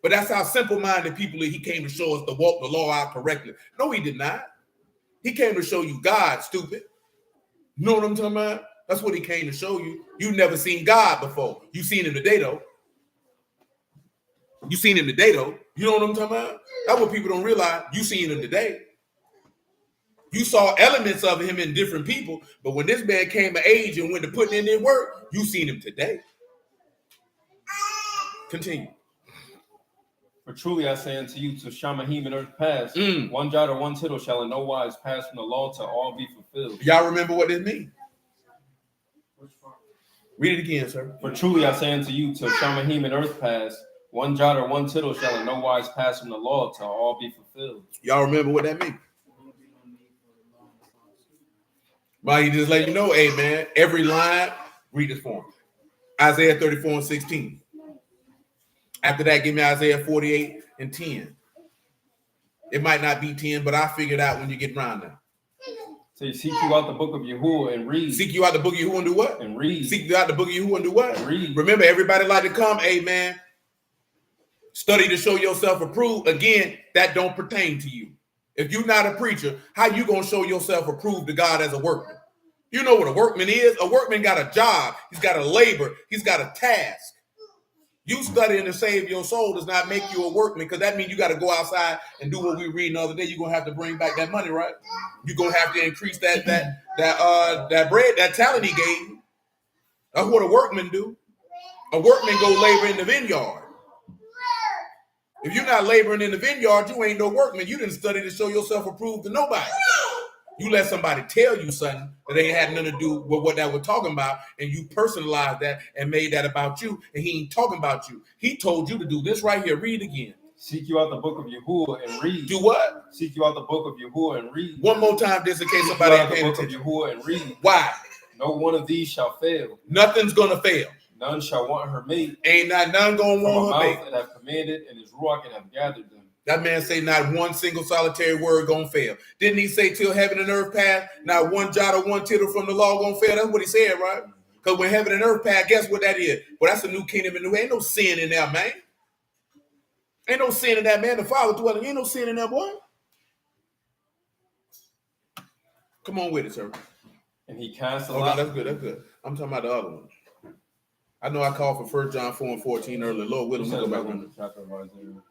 But that's how simple-minded people he came to show us to walk the law out correctly. No, he did not. He came to show you God, stupid. You know what I'm talking about? That's what he came to show you. You've never seen God before. You seen him today, though. You seen him today, though. You know what I'm talking about? That's what people don't realize. You seen him today. You saw elements of him in different people, but when this man came of age and went to putting in their work, you seen him today. Continue. For truly I say unto you, till Shamahim and earth pass, one jot or one tittle shall in no wise pass from the law till all be fulfilled. Y'all remember what this means? Read it again, sir. For truly I say unto you, till Shamahim and earth pass, one jot or one tittle shall in no wise pass from the law till all be fulfilled. Y'all remember what that means? Well, he just let you know, hey man, every line, read this for him. Isaiah 34 and 16. After that, give me Isaiah 48 and 10. It might not be 10, but I figured out when you get around now. So you seek you out the book of Yahuwah and read. Seek you out the book of Yahuwah and do what? And read. Seek you out the book of Yahuwah and do what? And read. Remember, everybody like to come, hey man, study to show yourself approved. Again, that don't pertain to you. If you're not a preacher, how you going to show yourself approved to God as a workman? You know what a workman is? A workman got a job. He's got a labor. He's got a task. You studying to save your soul does not make you a workman, because that means you got to go outside and do what we read the other day. You're going to have to bring back that money, right? You're going to have to increase that bread, that talent he gave you. That's what a workman do. A workman go labor in the vineyard. If you're not laboring in the vineyard, you ain't no workman. You didn't study to show yourself approved to nobody. You let somebody tell you something that ain't had nothing to do with what that we're talking about, and you personalized that and made that about you, and he ain't talking about you. He told you to do this right here. Read again. Seek you out the book of Yahuwah and read. Do what? Seek you out the book of Yahuwah and read. One more time, just in case somebody ain't paying attention. Seek you out the book of Yahuwah and read. Why? No one of these shall fail. Nothing's gonna fail. None shall want her mate. Ain't none gonna want her mate. And have commanded, and his ruach and have gathered them. That man say not one single solitary word gonna fail. Didn't he say till heaven and earth pass, not one jot or one tittle from the law gonna fail? That's what he said, right? Because when heaven and earth pass, guess what that is? Well, that's a new kingdom and new. Ain't no sin in there, man. Ain't no sin in that, man. The Father dwelling. Ain't no sin in that, boy. Come on with it, sir. And he cast a lot. lot. That's good. That's good. I'm talking about the other one. I know I called for 1 John 4 and 14 earlier. Lord willing, we'll go back on the chapter of Isaiah.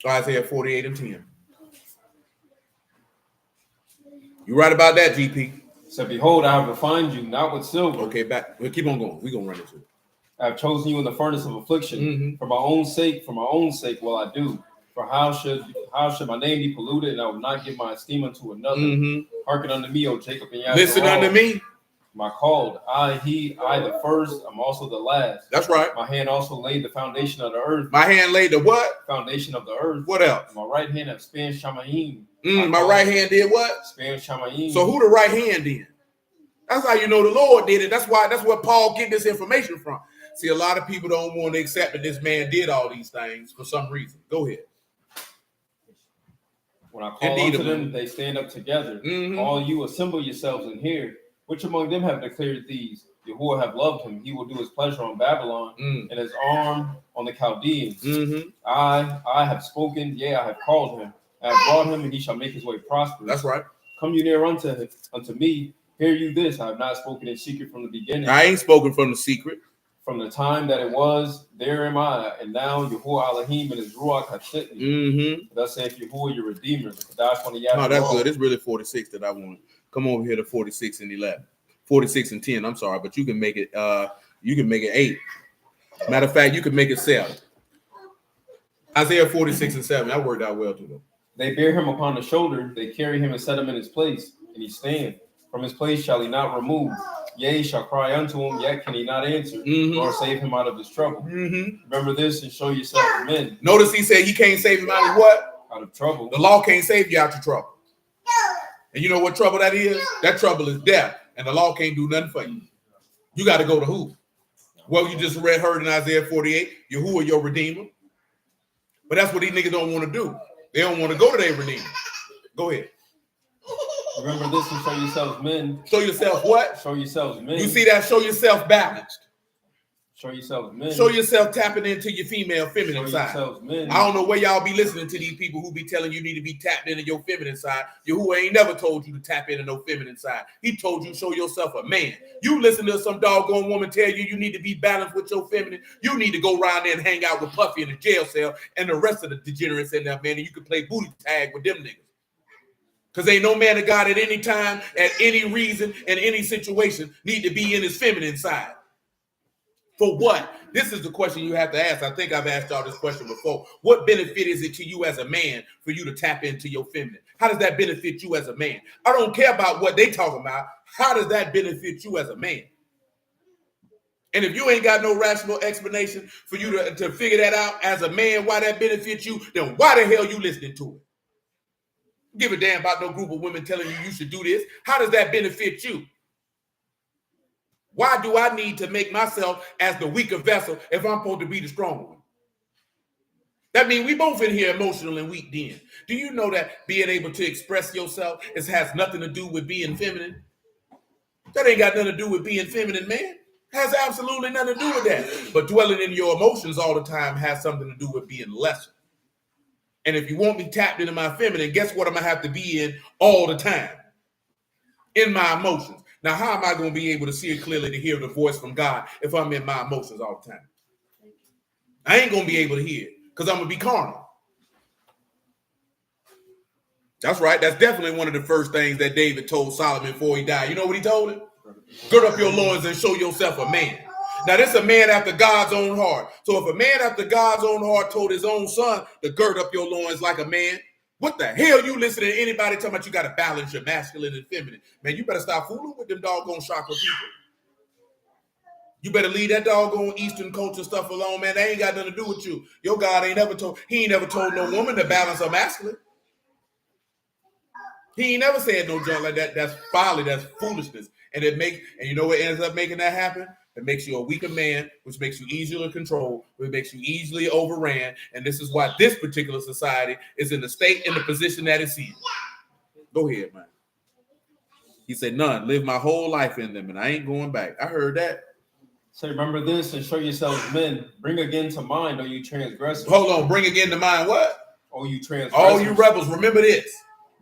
Isaiah 48 and 10. You right about that, GP. So behold, I have refined you, not with silver. Okay, back. We'll keep on going. We're gonna run into it. I have chosen you in the furnace of affliction. For my own sake will I do. For how should my name be polluted, and I will not give my esteem unto another. Hearken unto me, O Jacob and Yasser. Listen unto me. My called, I the first, I'm also the last. That's right. My hand also laid the foundation of the earth. My hand laid the what? Foundation of the earth. What else? My right hand have spanned Shamayim. My right hand did what? Spanned Shamayim. So who the right hand did? That's how you know the Lord did it. That's where Paul get this information from. See, a lot of people don't want to accept that this man did all these things for some reason. Go ahead. When I call unto them, they stand up together. All you assemble yourselves and hear. Which among them have declared these? Yahuwah have loved him. He will do his pleasure on Babylon and his arm on the Chaldeans. I have spoken, yea, I have called him. I have brought him, and he shall make his way prosperous. That's right. Come you near unto me. Hear you this. I have not spoken in secret from the beginning. I ain't spoken from the secret. From the time that it was, there am I. And now Yahuwah Elohim and his Ruach have sent me. Thus saith Yahuwah, your Redeemer. No, that's good. It's really 46 that I want. Come over here to 46 and 11. 46 and 10, I'm sorry, but you can make it 8. Matter of fact, you can make it 7. Isaiah 46 and 7. That worked out well to them. They bear him upon the shoulder, they carry him and set him in his place, and he stand. From his place shall he not remove. Yea, shall cry unto him, yet can he not answer, nor save him out of his trouble. Remember this and show yourselves men. Notice he said he can't save him out of what? Out of trouble. The law can't save you out of trouble. And you know what trouble that is? That trouble is death. And the law can't do nothing for you. You got to go to who? Well, you just heard in Isaiah 48, Yahuwah, your Redeemer. But that's what these niggas don't want to do. They don't want to go to their Redeemer. Go ahead. Remember this and show yourselves men. Show yourself what? Show yourselves men. You see that? Show yourself balanced. Show yourselves men. Show yourself tapping into your female feminine Show side. yourselves men. I don't know where y'all be listening to these people who be telling you need to be tapped into your feminine side. Who ain't never told you to tap into no feminine side. He told you show yourself a man. You listen to some doggone woman tell you you need to be balanced with your feminine. You need to go around there and hang out with Puffy in the jail cell and the rest of the degenerates in there, man, and you can play booty tag with them niggas. Because ain't no man of God at any time, at any reason, in any situation need to be in his feminine side. For what? This is the question you have to ask. I think I've asked y'all this question before. What benefit is it to you as a man for you to tap into your feminine? How does that benefit you as a man? I don't care about what they talking about. How does that benefit you as a man? And if you ain't got no rational explanation for you to figure that out as a man, why that benefits you, then why the hell you listening to it? Give a damn about no group of women telling you should do this. How does that benefit you? Why do I need to make myself as the weaker vessel if I'm supposed to be the stronger one? That means we both in here emotional and weak then. Do you know that being able to express yourself has nothing to do with being feminine? That ain't got nothing to do with being feminine, man. Has absolutely nothing to do with that. But dwelling in your emotions all the time has something to do with being lesser. And if you want me tapped into my feminine, guess what I'm going to have to be in all the time? In my emotions. Now, how am I going to be able to see it clearly to hear the voice from God if I'm in my emotions all the time? I ain't going to be able to hear because I'm going to be carnal. That's right. That's definitely one of the first things that David told Solomon before he died. You know what he told him? Gird up your loins and show yourself a man. Now, this is a man after God's own heart. So if a man after God's own heart told his own son to gird up your loins like a man, what the hell you listening to anybody talking about you got to balance your masculine and feminine? Man, you better stop fooling with them doggone chakra people. You better leave that doggone Eastern culture stuff alone, man. That ain't got nothing to do with you. Your God ain't never told no woman to balance her masculine. He ain't never said no junk like that. That's folly. That's foolishness. And you know what ends up making that happen? It makes you a weaker man, which makes you easily controlled, which makes you easily overran. And this is why this particular society is in the state and the position that it's in. Go ahead, man. He said, none. Live my whole life in them, and I ain't going back. I heard that. Say, remember this and show yourselves men. Bring again to mind, O you transgressors. Hold on. Bring again to mind what? O you transgressors. All you rebels, remember this.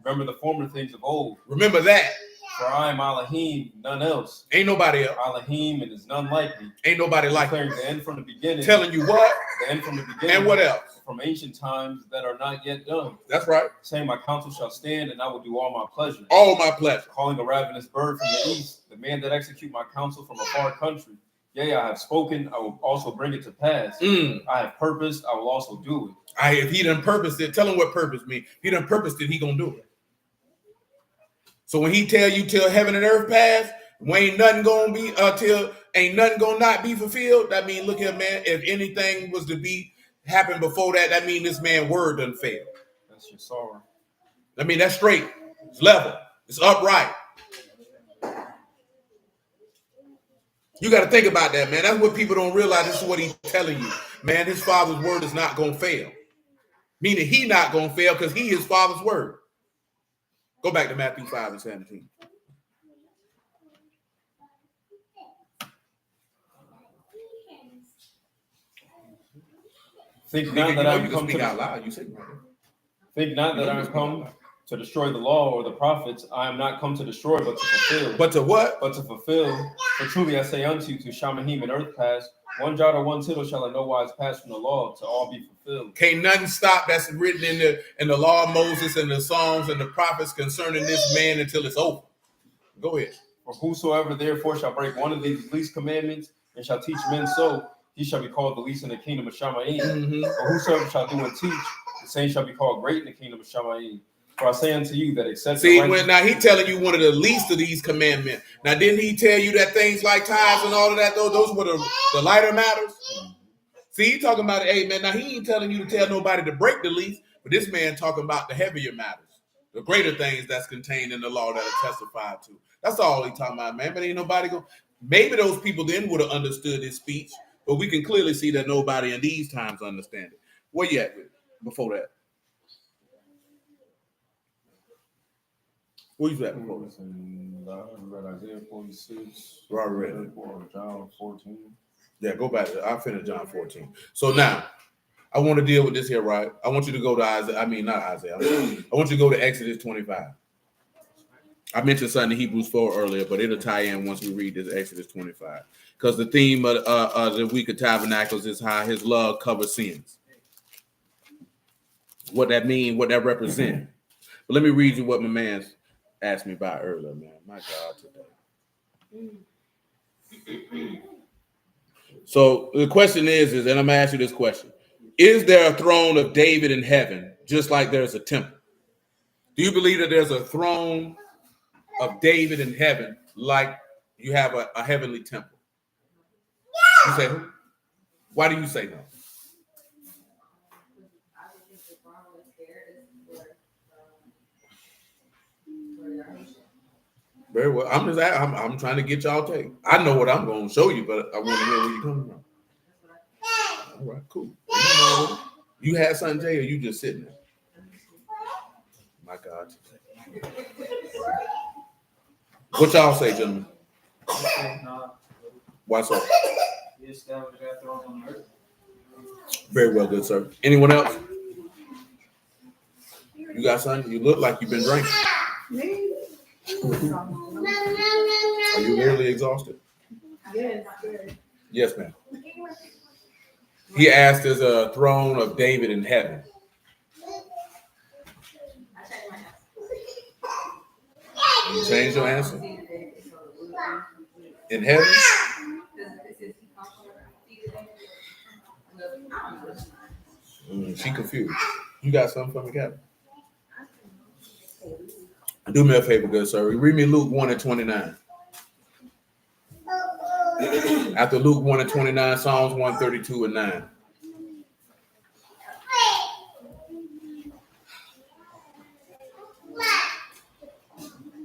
Remember the former things of old. Remember that. For I am Elohim, none else. Ain't nobody else. Elohim, and is none like me. Ain't nobody like me. Declaring the end from the beginning. Telling you what? The end from the beginning. And what else? From ancient times that are not yet done. That's right. Saying my counsel shall stand, and I will do all my pleasure. All my pleasure. Calling a ravenous bird from the east, the man that execute my counsel from a far country. Yea, I have spoken, I will also bring it to pass. I have purposed, I will also do it. If he done purposed it, tell him what purpose means. He done purposed it, he gonna do it. So when he tell you till heaven and earth pass, when ain't nothing gonna be till ain't nothing gonna not be fulfilled, that mean look here, man, if anything was to be happen before that, that mean this man's word doesn't fail. That's your sorrow. I mean, that's straight, it's level, it's upright. You got to think about that, man. That's what people don't realize. This is what he's telling you, man. His father's word is not gonna fail, meaning he not gonna fail because he is father's word. Go back to Matthew 5:17. Think not that I am come to out loud. You say, think not that I am come to destroy the law or the prophets. I am not come to destroy, but to fulfill. But to what? But to fulfill. For truly I say unto you, to Shamahim and earth pass, one jot or one tittle shall in no wise pass from the law to all be fulfilled. Can't nothing stop that's written in the law of Moses and the Psalms and the prophets concerning this man until it's over. Go ahead. For whosoever therefore shall break one of these least commandments and shall teach men so, he shall be called the least in the kingdom of Shamayim. Or whosoever shall do and teach, the same shall be called great in the kingdom of Shamayim. For I say unto you that except now he telling you one of the least of these commandments. Now didn't he tell you that things like tithes and all of that, those were the lighter matters? See, he talking about, hey man, now he ain't telling you to tell nobody to break the least, but this man talking about the heavier matters, the greater things that's contained in the law that are testified to. That's all he talking about, man. But ain't nobody go. Maybe those people then would have understood his speech, but we can clearly see that nobody in these times understand it. Where you at with before that? Where you at before that? I read Isaiah 46. Right. John 14. Yeah, go back. I'll finish John 14. So now, I want to deal with this here, right? I want you to go to Isaiah. I mean, not Isaiah. I want you to go to Exodus 25. I mentioned something in Hebrews 4 earlier, but it'll tie in once we read this Exodus 25. Because the theme of the week of Tabernacles is how his love covers sins. What that means, what that represents. But let me read you what my man asked me about earlier, man. My God, today. So the question is, and I'm going to ask you this question. Is there a throne of David in heaven, just like there's a temple? Do you believe that there's a throne of David in heaven, like you have a heavenly temple? You say who? Why do you say no? Very well. I'm trying to get y'all take. I know what I'm going to show you, but I want to hear where you're coming from. All right, cool. You had something, Jay, or you just sitting there? My God. What y'all say, gentlemen? Why so? Very well, good sir. Anyone else? You got something? You look like you've been drinking. Are you nearly exhausted? Yes. Yes, ma'am. He asked, "There's a throne of David in heaven?" You changed your answer. In heaven? She confused. You got something from the captain? Do me a favor, good sir. Read me Luke 1 and 29. After Luke 1 and 29, Psalms 132 and 9.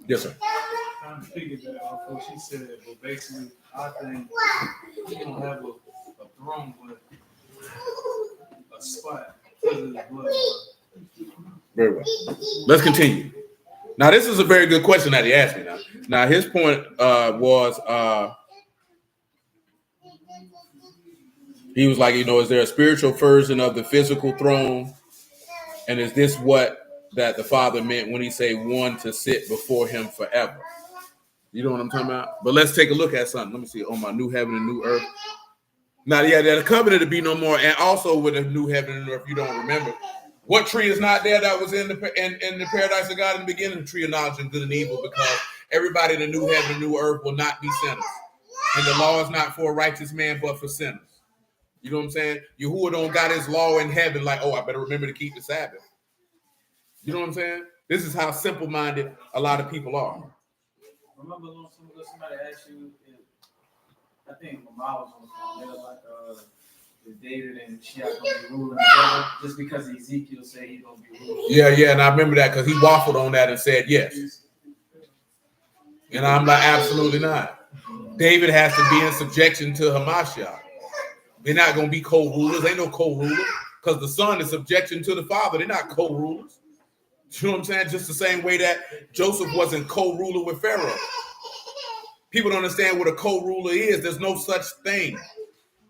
Yes, sir. Trying to figure that out before she said it, but basically, I think he don't have a throne, but a spot because of his blood. Very well. Let's continue. Now, this is a very good question that he asked me. Now his point was he was like, is there a spiritual version of the physical throne? And is this what that the Father meant when he say one to sit before him forever? You know what I'm talking about? But let's take a look at something. Let me see. On my new heaven and new earth. Now, yeah, the covenant to be no more. And also with a new heaven and earth, you don't remember. What tree is not there that was in the paradise of God in the beginning? The tree of knowledge of good and evil, because everybody in the new heaven and new earth will not be sinners. And the law is not for a righteous man, but for sinners. You know what I'm saying? Yahuwah don't got his law in heaven like, I better remember to keep the Sabbath. You know what I'm saying? This is how simple-minded a lot of people are. Remember somebody asked you, I think Mama was on the phone, they was like, is David and Shia going to be ruling together just because Ezekiel said he's going to be ruling? Yeah, and I remember that because he waffled on that and said yes. And I'm like, absolutely not. David has to be in subjection to Hamashiach. They're not going to be co-rulers. Ain't no co-ruler because the son is subjection to the father. They're not co-rulers. You know what I'm saying? Just the same way that Joseph wasn't co-ruler with Pharaoh. People don't understand what a co-ruler is. There's no such thing.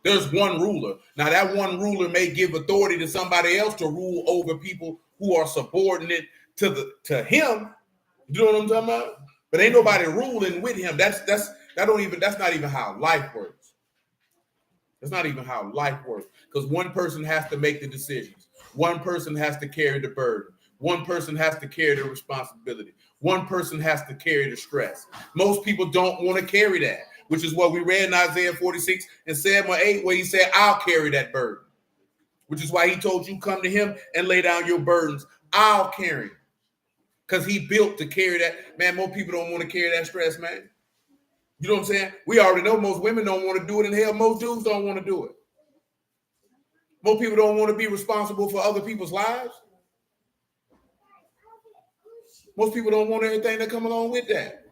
There's one ruler. Now, that one ruler may give authority to somebody else to rule over people who are subordinate to him. You know what I'm talking about? But ain't nobody ruling with him. That's not even how life works. That's not even how life works. Because one person has to make the decisions. One person has to carry the burden. One person has to carry the responsibility. One person has to carry the stress. Most people don't want to carry that, which is what we read in Isaiah 46 and Samuel 8, where he said, I'll carry that burden, which is why he told you, come to him and lay down your burdens. I'll carry them. Because he built to carry that. Man, most people don't want to carry that stress, man. You know what I'm saying? We already know most women don't want to do it, and hell, most dudes don't want to do it. Most people don't want to be responsible for other people's lives. Most people don't want anything that come along with that.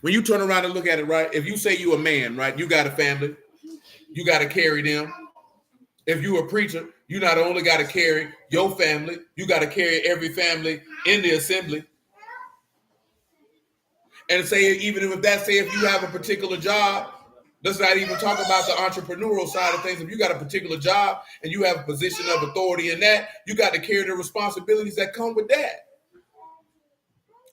When you turn around and look at it, right, if you say you're a man, right, you got a family, you got to carry them. If you're a preacher, you not only got to carry your family, you got to carry every family in the assembly. And say, even if you have a particular job, let's not even talk about the entrepreneurial side of things. If you got a particular job and you have a position of authority in that, you got to carry the responsibilities that come with that.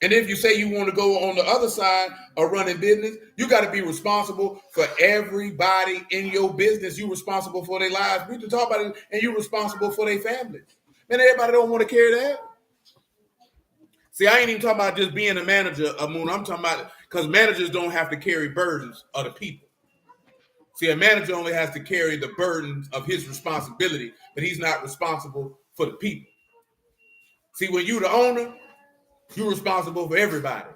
And if you say you want to go on the other side of running business, you got to be responsible for everybody in your business. You're responsible for their lives. We can talk about it, and you're responsible for their families. Man, everybody don't want to carry that. See, I ain't even talking about just being a manager, Moon. I'm talking about because managers don't have to carry burdens of the people. See, a manager only has to carry the burdens of his responsibility, but he's not responsible for the people. See, when you're the owner, you're responsible for everybody.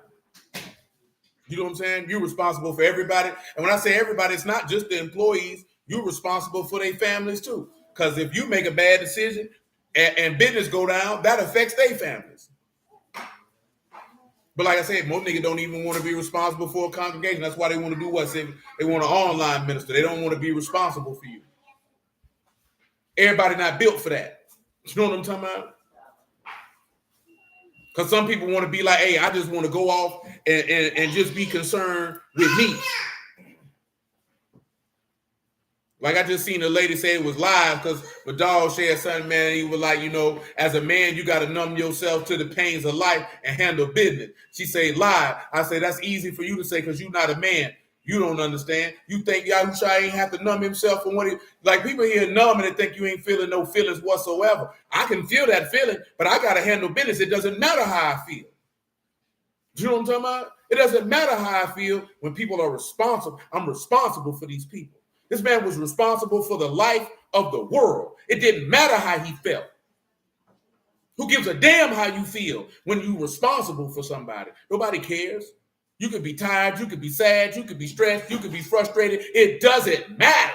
You know what I'm saying? You're responsible for everybody. And when I say everybody, it's not just the employees. You're responsible for their families too. Because if you make a bad decision and business go down, that affects their families. But like I said, most niggas don't even want to be responsible for a congregation. That's why they want to do what? They want an online minister. They don't want to be responsible for you. Everybody not built for that. You know what I'm talking about? Because some people want to be like, hey, I just want to go off and just be concerned with me. Like I just seen a lady say it was live because my dog shared something, man. He was like, you know, as a man, you got to numb yourself to the pains of life and handle business. She say live. I say that's easy for you to say because you're not a man. You don't understand. You think Yahusha ain't have to numb himself from what he like. People here numb and they think you ain't feeling no feelings whatsoever. I can feel that feeling, but I gotta handle business. It doesn't matter how I feel. You know what I'm talking about? It doesn't matter how I feel when people are responsible. I'm responsible for these people. This man was responsible for the life of the world. It didn't matter how he felt. Who gives a damn how you feel when you're responsible for somebody? Nobody cares. You could be tired, you could be sad, you could be stressed, you could be frustrated. It doesn't matter.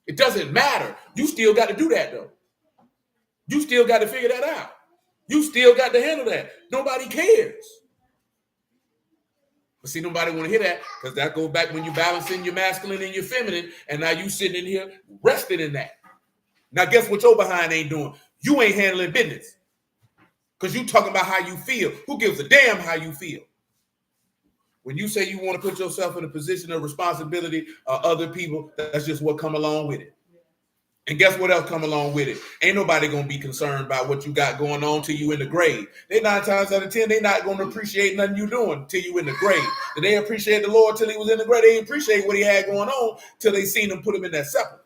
It doesn't matter. You still got to do that, though. You still got to figure that out. You still got to handle that. Nobody cares. But see, nobody want to hear that because that goes back when you're balancing your masculine and your feminine, and now you sitting in here resting in that. Now, guess what your behind ain't doing? You ain't handling business because you talking about how you feel. Who gives a damn how you feel? When you say you want to put yourself in a position of responsibility of other people, that's just what come along with it. And guess what else come along with it? Ain't nobody going to be concerned about what you got going on till you in the grave. They 9 times out of 10, they not going to appreciate nothing you doing till you in the grave. Did they appreciate the Lord till he was in the grave? They didn't appreciate what he had going on till they seen him put him in that sepulcher.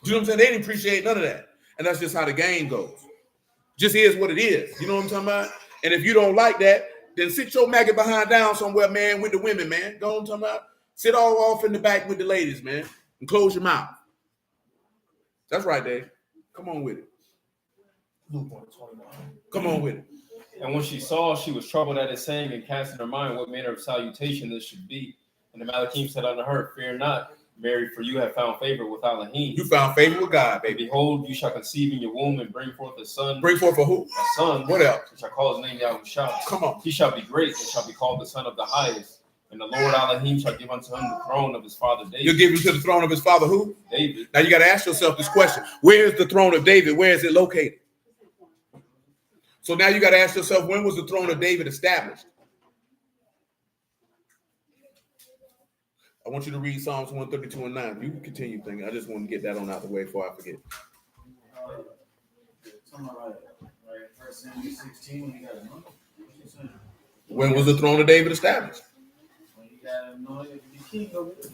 You know what I'm saying? They didn't appreciate none of that. And that's just how the game goes. Just is what it is. You know what I'm talking about? And if you don't like that, then sit your maggot behind down somewhere, man, with the women, man. Go on, talking about. Sit all off in the back with the ladies, man, and close your mouth. That's right, Dave. Come on with it. Luke 1:29. Come on with it. And when she saw, she was troubled at his saying and cast in her mind what manner of salutation this should be. And the Malachim said unto her, fear not, Mary, for you have found favor with Elohim. You found favor with God, baby. And behold, you shall conceive in your womb and bring forth a son. Bring forth a who? A son. What else? And shall call his name Yahusha. Come on. He shall be great and shall be called the Son of the Highest. And the Lord Elohim shall give unto him the throne of his father David. You'll give him to the throne of his father who? David. Now you got to ask yourself this question. Where is the throne of David? Where is it located? So now you got to ask yourself, when was the throne of David established? I want you to read Psalms 132 and 9. You can continue thinking. I just want to get that on out the way before I forget. First Samuel 16, you got anointed. When was the throne of David established? When you got anointed, you king over it.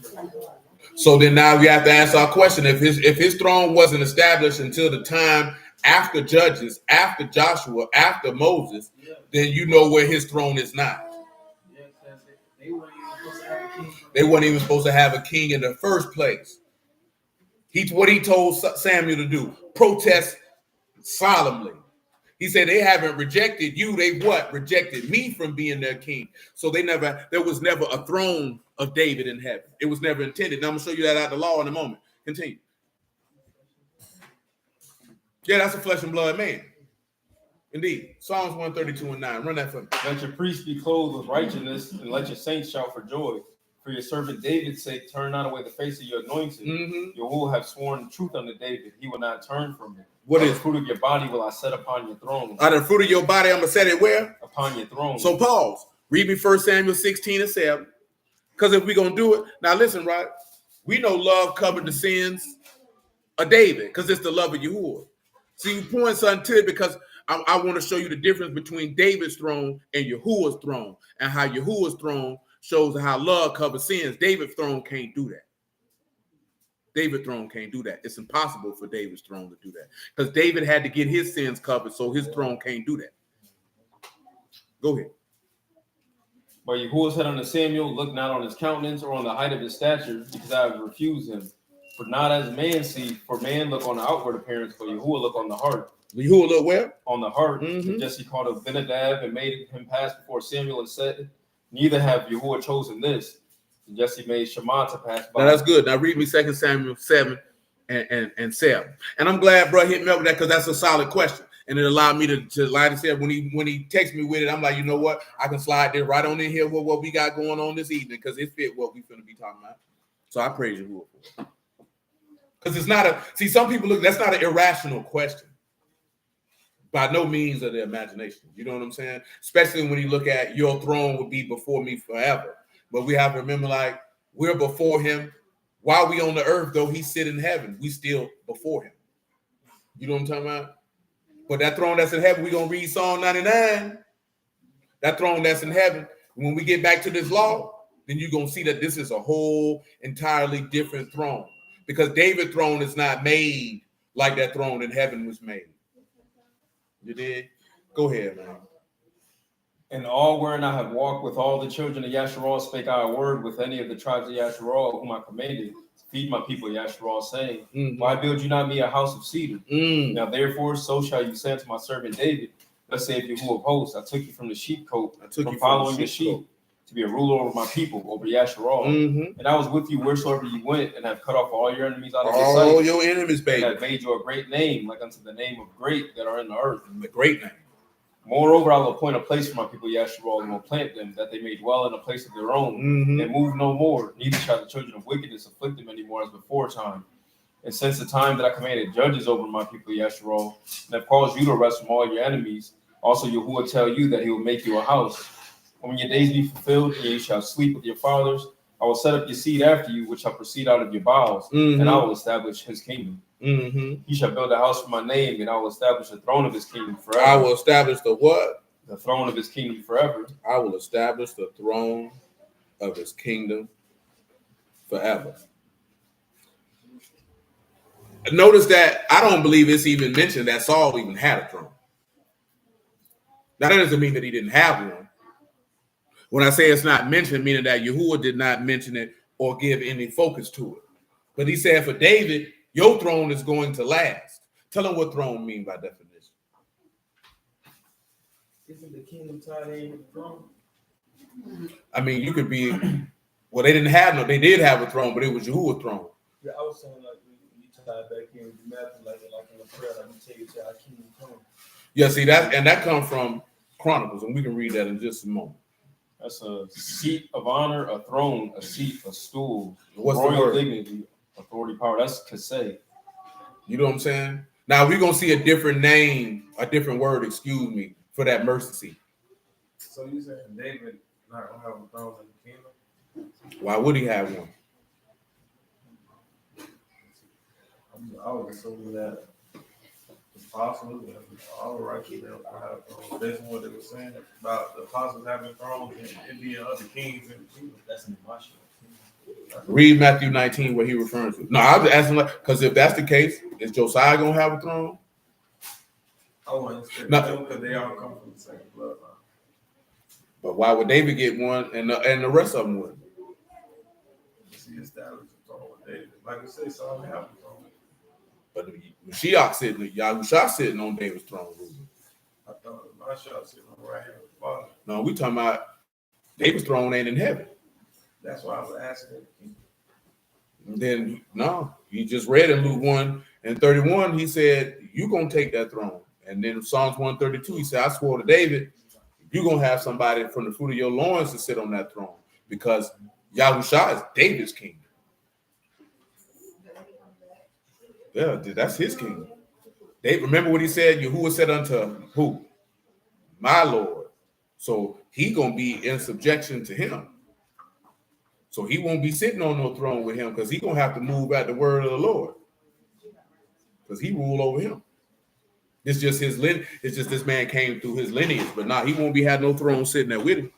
So then now we have to answer our question. If his throne wasn't established until the time after Judges, after Joshua, after Moses, then you know where his throne is now. They weren't even supposed to have a king in the first place. What he told Samuel to do, protest solemnly. He said they haven't rejected you. They what? Rejected me from being their king. So there was never a throne of David in heaven. It was never intended. Now I'm going to show you that out of the law in a moment. Continue. Yeah, that's a flesh and blood man. Indeed. Psalms 132 and 9. Run that for me. Let your priests be clothed with righteousness, and let your saints shout for joy. For your servant David's sake, turn not away the face of your anointed. Yahuwah have sworn truth unto David. He will not turn from it. What the is fruit of your body will I set upon your throne. the fruit of your body, I'm going to set it where? Upon your throne. So pause. Read me 1 Samuel 16:7. Because if we're going to do it, now listen, right? We know love covered the sins of David because it's the love of Yahuwah. So you point something to it because I want to show you the difference between David's throne and Yahuwah's throne, and how Yahuwah's throne shows how love covers sins. David's throne can't do that. David's throne can't do that. It's impossible for David's throne to do that because David had to get his sins covered, so his throne can't do that. Go ahead. But Yahuwah said unto Samuel, look not on his countenance or on the height of his stature, because I have refused him. For not as man see, for man look on the outward appearance, but Yahuwah look on the heart. Yahuwah look where? On the heart. And Jesse called Abinadab and made him pass before Samuel and said, neither have Yahuwah chosen this. And Jesse made Shammah to pass by. Now that's good. Now read me 2 Samuel 7 and 7. And I'm glad bro hit me up with that because that's a solid question. And it allowed me to like I said, when he texts me with it, I'm like, you know what? I can slide this right on in here with what we got going on this evening because it fit what we finna be talking about. So I praise you for it. Because it's not some people look, that's not an irrational question. By no means of the imagination. You know what I'm saying? Especially when you look at your throne will be before me forever. But we have to remember, like, we're before him. While we on the earth, though, he sit in heaven. We still before him. You know what I'm talking about? But that throne that's in heaven, we're going to read Psalm 99. That throne that's in heaven, when we get back to this law, then you're going to see that this is a whole entirely different throne. Because David's throne is not made like that throne in heaven was made. You did? Go ahead, man. And all wherein I have walked with all the children of Yasharal spake I a word with any of the tribes of Yasharal, whom I commanded to feed my people Yasharal, saying, why build you not me a house of cedar? Now therefore, so shall you say unto my servant David, thus saith Yahuwah of hosts, I took you from the sheepcote, from following the sheep, to be a ruler over my people, over Yasharal. And I was with you wheresoever you went, and have cut off all your enemies out of your sight. All your enemies, baby. And have made you a great name, like unto the name of great that are in the earth. The great name. Moreover, I will appoint a place for my people Yasharal, and will plant them, that they may dwell in a place of their own, and move no more. Neither shall the children of wickedness afflict them anymore as before time. And since the time that I commanded judges over my people Yasharal, and have caused you to rest from all your enemies, also Yahuwah tell you that he will make you a house. And when your days be fulfilled, and you shall sleep with your fathers, I will set up your seed after you, which shall proceed out of your bowels, and I will establish his kingdom. He shall build a house for my name, and I will establish the throne of his kingdom forever. I will establish the what? The throne of his kingdom forever. I will establish the throne of his kingdom forever. Notice that I don't believe it's even mentioned that Saul even had a throne. Now, that doesn't mean that he didn't have one. When I say it's not mentioned, meaning that Yahuwah did not mention it or give any focus to it. But he said for David, your throne is going to last. Tell him what throne mean by definition. Isn't the kingdom tied in with the throne? I mean, you could be, well, they did have a throne, but it was Yahuwah's throne. Yeah, I was saying like you tie back in with Matthew, like in the prayer, like you tell you to our kingdom come. Yeah, see that comes from Chronicles, and we can read that in just a moment. That's a seat of honor, a throne, a seat, a stool, What's royal dignity, authority, power. That's kaseh. You know what I'm saying? Now we're gonna see a different name, a different word, excuse me, for that mercy seat. So you saying David not gonna have a throne in the kingdom? Why would he have one? I was assuming that the apostles and all the righteous have thrones. That's what they were saying about the apostles having thrones and it being other kings in the kingdom. That's in my show. Read Matthew 19 where he refers to. No, I was asking because if that's the case, is Josiah gonna have a throne? I want to know because they all come from the same bloodline. But why would David get one and the rest of them wouldn't? He established a throne with David. Like I said, Saul have a throne. But Yahusha sitting on David's throne. I thought my shot sitting on the right hand of the Father. No, we talking about David's throne ain't in heaven. That's why I was asking. And then no, he just read in Luke 1:31, he said, you're gonna take that throne. And then Psalms 132, he said, I swore to David, you're gonna have somebody from the fruit of your loins to sit on that throne, because Yahusha is David's kingdom. Yeah, that's his kingdom. Remember what he said? Yahuwah said unto who? My Lord. So he gonna be in subjection to him. So he won't be sitting on no throne with him because he gonna have to move at the word of the Lord. Because he ruled over him. It's just his lineage. It's just this man came through his lineage, but now he won't be had no throne sitting there with him.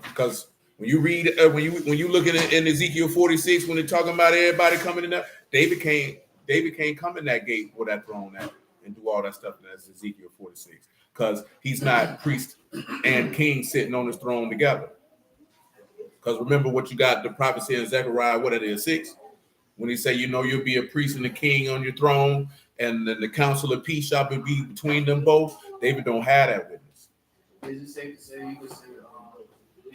Because when you read, when you look at it in Ezekiel 46, when they're talking about everybody coming in there, David can't come in that gate or that throne and do all that stuff. That's Ezekiel 46, because he's not priest and king sitting on his throne together. Because remember what you got the prophet saying in Zechariah, what it is, 6, when he say, you'll be a priest and a king on your throne, and then the council of peace shall be between them both. David don't have that witness. Is it safe to say you could say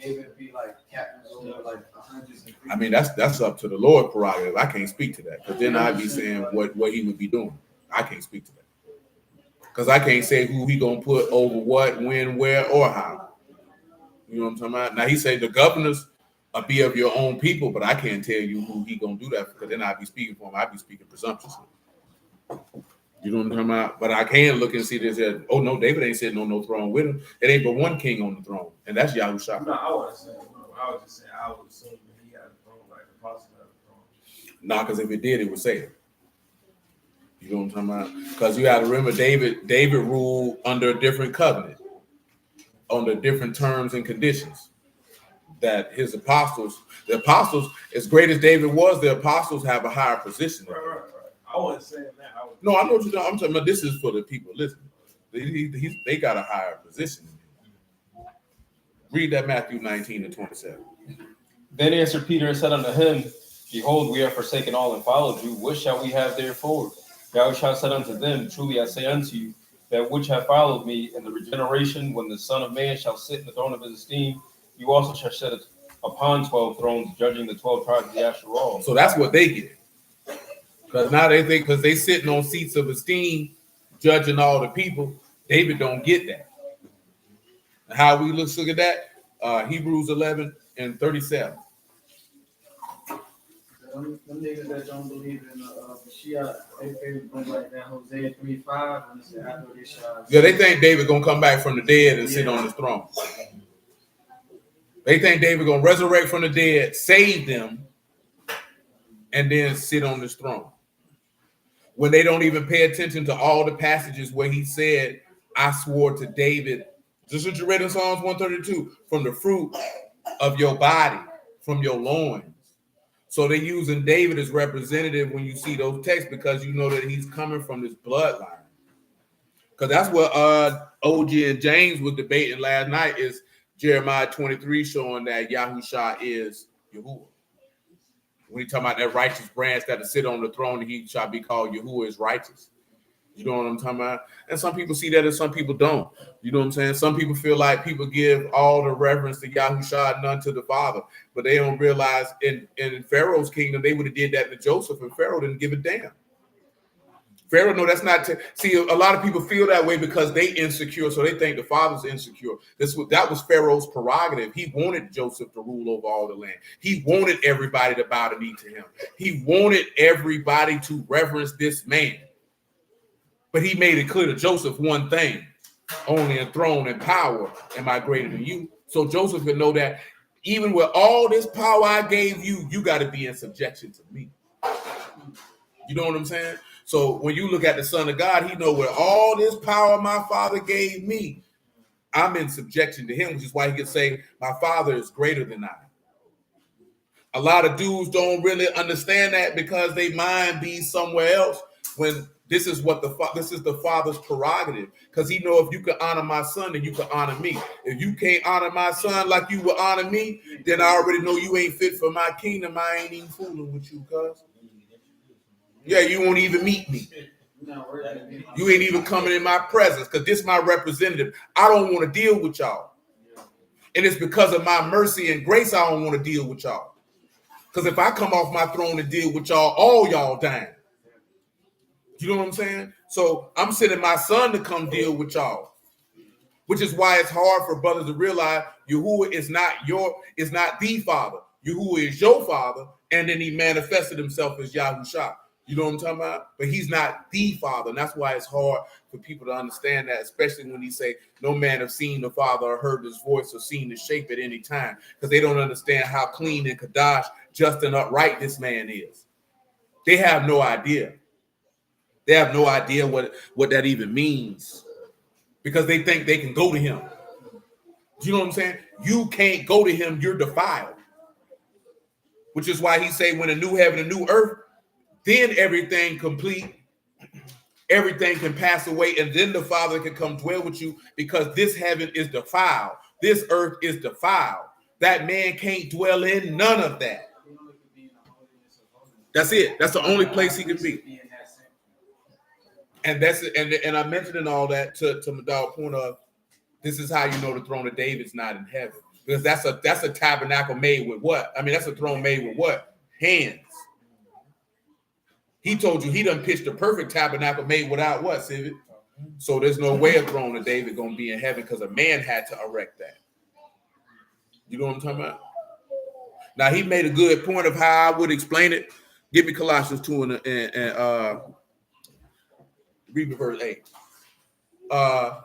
David be like captains over like hundreds and I mean, that's up to the Lord prerogative. I can't speak to that, because then I'd be saying what he would be doing. I can't speak to that, because I can't say who he gonna put over what, when, where, or how. You know what I'm talking about? Now he say the governors be of your own people, but I can't tell you who he gonna do that, because then I'd be speaking for him. I'd be speaking presumptuously. You know what I'm talking about? But I can look and see this. Oh no, David ain't sitting on no throne with him. It ain't but one king on the throne, and that's Yahusha. No, I was just saying, I would assume that he had a throne like the apostle had a throne. Nah, because if it did, it would say it. You know what I'm talking about? Because you got to remember, David ruled under a different covenant, under different terms and conditions. That his the apostles, as great as David was, the apostles have a higher position. Right. I wasn't saying that. No, I know what you're doing. I'm talking about this is for the people listening. They got a higher position. Read that Matthew 19:27. Then answered Peter and said unto him, Behold, we have forsaken all and followed you. What shall we have therefore? Yahushua said unto them, Truly I say unto you, that which have followed me in the regeneration, when the Son of Man shall sit in the throne of his esteem, you also shall sit upon 12 thrones, judging the 12 tribes of Yasharal. So that's what they get. Because now they think, because they sitting on seats of esteem, judging all the people, David don't get that. How we look at that? Hebrews 11:37. Them niggas that don't believe in Mashiach, they going like that Hosea 3:5 when it said after they shall. Yeah, they think David gonna come back from the dead and sit on his throne. They think David gonna resurrect from the dead, save them, and then sit on this throne. When they don't even pay attention to all the passages where he said, I swore to David, just what you read in Psalms 132, from the fruit of your body, from your loins. So they're using David as representative when you see those texts, because you know that he's coming from this bloodline. Because that's what OG and James was debating last night, is Jeremiah 23 showing that Yahusha is Yahuwah. When he talking about that righteous branch that will sit on the throne, he shall be called Yahuwah is righteous. You know what I'm talking about? And some people see that and some people don't. You know what I'm saying? Some people feel like people give all the reverence to Yahusha and none to the Father. But they don't realize in Pharaoh's kingdom, they would have did that to Joseph, and Pharaoh didn't give a damn. Pharaoh, no, that's not. See, a lot of people feel that way because they insecure, so they think the father's insecure. That was Pharaoh's prerogative. He wanted Joseph to rule over all the land. He wanted everybody to bow the knee to him. He wanted everybody to reverence this man. But he made it clear to Joseph one thing: only in throne and power am I greater than you. So Joseph would know that even with all this power I gave you, you got to be in subjection to me. You know what I'm saying? So when you look at the Son of God, he know with all this power my Father gave me, I'm in subjection to him, which is why he can say, my Father is greater than I. A lot of dudes don't really understand that because they mind be somewhere else, when this is the Father's prerogative. Because he know if you can honor my son, then you can honor me. If you can't honor my son like you will honor me, then I already know you ain't fit for my kingdom. I ain't even fooling with you, cuz. Yeah, you won't even meet me. You ain't even coming in my presence, because this is my representative. I don't want to deal with y'all. And it's because of my mercy and grace I don't want to deal with y'all. Because if I come off my throne and deal with y'all, all y'all dying. You know what I'm saying? So I'm sending my son to come deal with y'all. which is why it's hard for brothers to realize Yahuwah is not the Father. Yahuwah is your Father, and then he manifested himself as Yahushua. You know what I'm talking about? But he's not the Father, and that's why it's hard for people to understand that, especially when he say, no man have seen the Father or heard his voice or seen his shape at any time, because they don't understand how clean and Kadash, just and upright this man is. They have no idea. They have no idea what that even means, because they think they can go to him. Do you know what I'm saying? You can't go to him, you're defiled. Which is why he say, when a new heaven, a new earth, then everything complete, everything can pass away, and then the Father can come dwell with you, because this heaven is defiled. This earth is defiled. That man can't dwell in none of that. That's it. That's the only place he can be. And that's it. And I mentioned in all that to my dog point of, this is how you know the throne of David's not in heaven. Because that's a tabernacle made with what? I mean, that's a throne made with what? Hands. He told you he done pitched a perfect tabernacle made without what, Civic? So there's no way a throne of David gonna be in heaven, because a man had to erect that. You know what I'm talking about? Now he made a good point of how I would explain it. Give me Colossians 2 and read me verse 8. How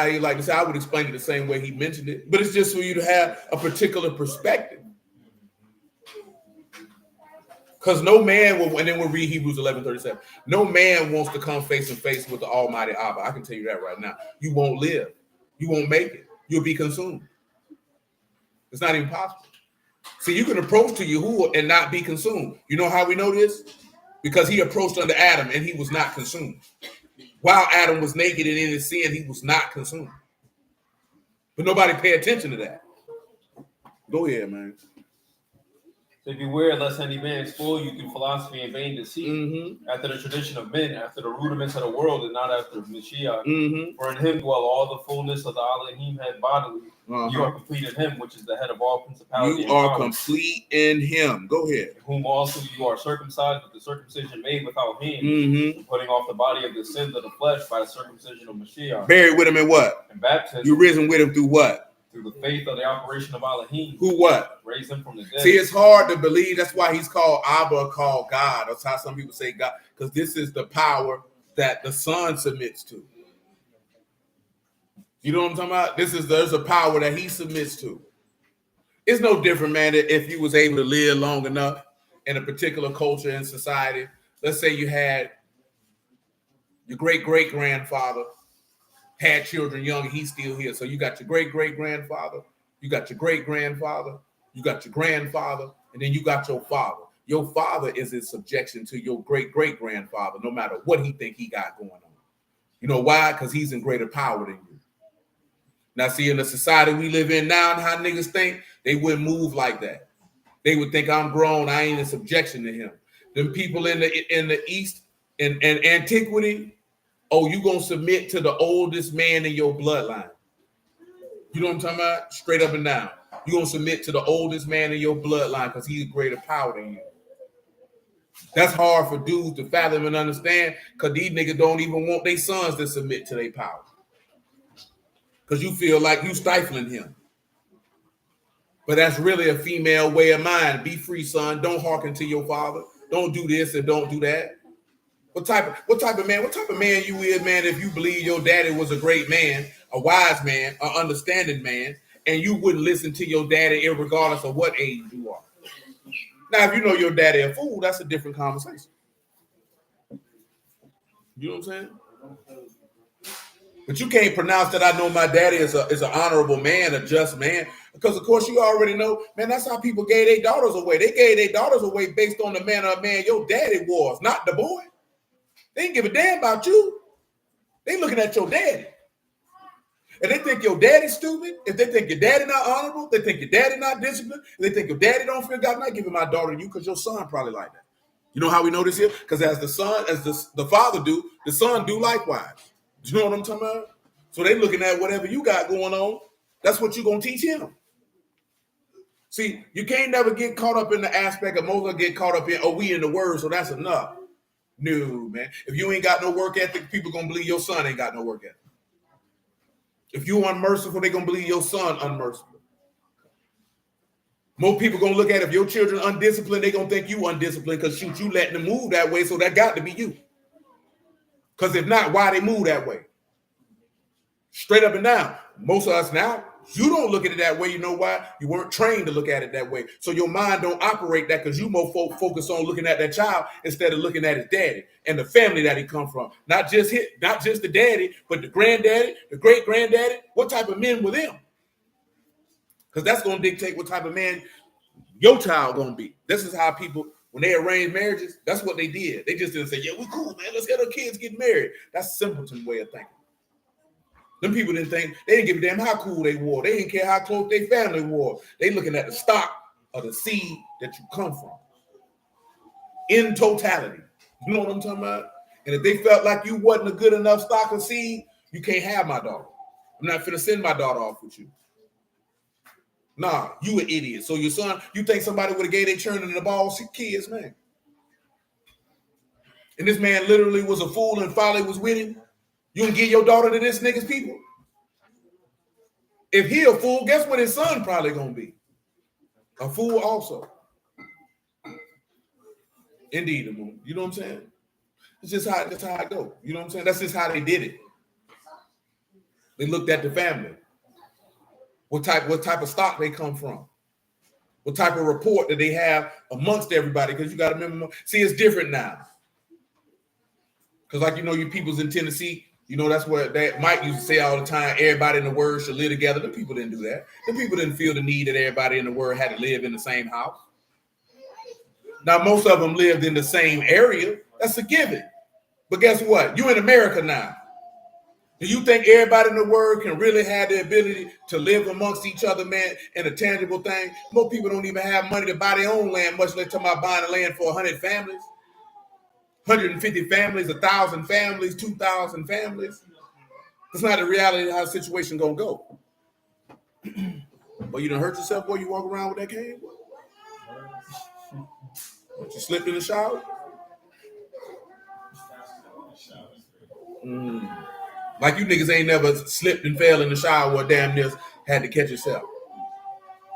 he like to say, I would explain it the same way he mentioned it, but it's just for you to have a particular perspective. Because no man will, and then we'll read Hebrews 11:37. No man wants to come face to face with the Almighty Abba. I can tell you that right now. You won't live. You won't make it. You'll be consumed. It's not even possible. See, you can approach to Yahuwah and not be consumed. You know how we know this? Because he approached unto Adam and he was not consumed. While Adam was naked and in his sin, he was not consumed. But nobody pay attention to that. Go ahead, man. So beware lest any man spoil you through philosophy and vain deceit, after the tradition of men, after the rudiments of the world, and not after Mashiach. For in him dwell all the fullness of the Elohim head bodily. You are complete in him, which is the head of all principality. You are complete in him. Go ahead. In whom also you are circumcised with the circumcision made without hands, putting off the body of the sins of the flesh by the circumcision of Mashiach. Buried with him in what? In baptism. You risen with him through what? Through the faith of the operation of Elohim. Who what? Raised him from the dead. See, it's hard to believe. That's why he's called Abba, called God. That's how some people say God, because this is the power that the Son submits to. You know what I'm talking about? There's a power that he submits to. It's no different, man, if you was able to live long enough in a particular culture and society. Let's say you had your great-great-grandfather had children young, and he's still here. So you got your great-great-grandfather, you got your great-grandfather, you got your grandfather, and then you got your father. Your father is in subjection to your great-great-grandfather, no matter what he think he got going on. You know why? Because he's in greater power than you. Now, see, in the society we live in now and how niggas think, they wouldn't move like that. They would think I'm grown, I ain't in subjection to him. Them people in the East, in antiquity, oh, you gonna submit to the oldest man in your bloodline. You know what I'm talking about? Straight up and down. You gonna submit to the oldest man in your bloodline because he's greater power than you. That's hard for dudes to fathom and understand, because these niggas don't even want their sons to submit to their power. Because you feel like you stifling him. But that's really a female way of mind. Be free, son. Don't hearken to your father. Don't do this and don't do that. What type of man you is, man, if you believe your daddy was a great man, a wise man, an understanding man, and you wouldn't listen to your daddy regardless of what age you are. Now, if you know your daddy a fool, that's a different conversation. You know what I'm saying? But you can't pronounce that I know my daddy is an honorable man, a just man, because of course you already know, man, that's how people gave their daughters away. They gave their daughters away based on the manner of man your daddy was, not the boy. They didn't give a damn about you. They looking at your daddy. And they think your daddy's stupid. If they think your daddy not honorable, they think your daddy not disciplined. If they think your daddy don't fear God, I'm not giving my daughter to you because your son probably like that. You know how we know this here? Because as the father do, the son do likewise. Do you know what I'm talking about? So they looking at whatever you got going on, that's what you're going to teach him. See, you can't never get caught up in the aspect of most get caught up in, oh, we in the word, so that's enough. No, man. If you ain't got no work ethic, people going to believe your son ain't got no work ethic. If you unmerciful, they're gonna believe your son unmerciful. Most people gonna look at if your children undisciplined, they're gonna think you undisciplined because shoot, you letting them move that way, so that got to be you. Because if not, why they move that way? Straight up and down. Most of us now, you don't look at it that way. You know why? You weren't trained to look at it that way. So your mind don't operate that because you more focus on looking at that child instead of looking at his daddy and the family that he come from. Not just the daddy, but the granddaddy, the great granddaddy. What type of men were them? Because that's going to dictate what type of man your child going to be. This is how people, when they arrange marriages, that's what they did. They just didn't say, yeah, we cool, man. Let's get our kids get married. That's a simpleton way of thinking. Them people didn't think, they didn't give a damn how cool they wore. They didn't care how close their family wore. They looking at the stock of the seed that you come from. In totality. You know what I'm talking about? And if they felt like you wasn't a good enough stock of seed, you can't have my daughter. I'm not finna send my daughter off with you. Nah, you an idiot. So your son, you think somebody would have gave their churning the ball kids, man. And this man literally was a fool and folly was with him. You can give your daughter to this nigga's people? If he a fool, guess what his son probably gonna be? A fool also. Indeed, you know what I'm saying? It's just that's how it go. You know what I'm saying? That's just how they did it. They looked at the family. What type of stock they come from? What type of report that they have amongst everybody? Because you got to remember, see, it's different now. Because like, you know, you peoples in Tennessee, you know, that's what that Mike used to say all the time, everybody in the word should live together. The people didn't do that. The people didn't feel the need that everybody in the word had to live in the same house. Now, most of them lived in the same area. That's a given. But guess what? You in America now. Do you think everybody in the world can really have the ability to live amongst each other, man, in a tangible thing? Most people don't even have money to buy their own land, much less talking about buying a land for 100 families, 150 families, 1,000 families, 2,000 families. That's not the reality of how the situation gonna go. But you done hurt yourself, boy, you walk around with that cane, boy. But you slipped in the shower? Like you niggas ain't never slipped and fell in the shower or damn near had to catch yourself.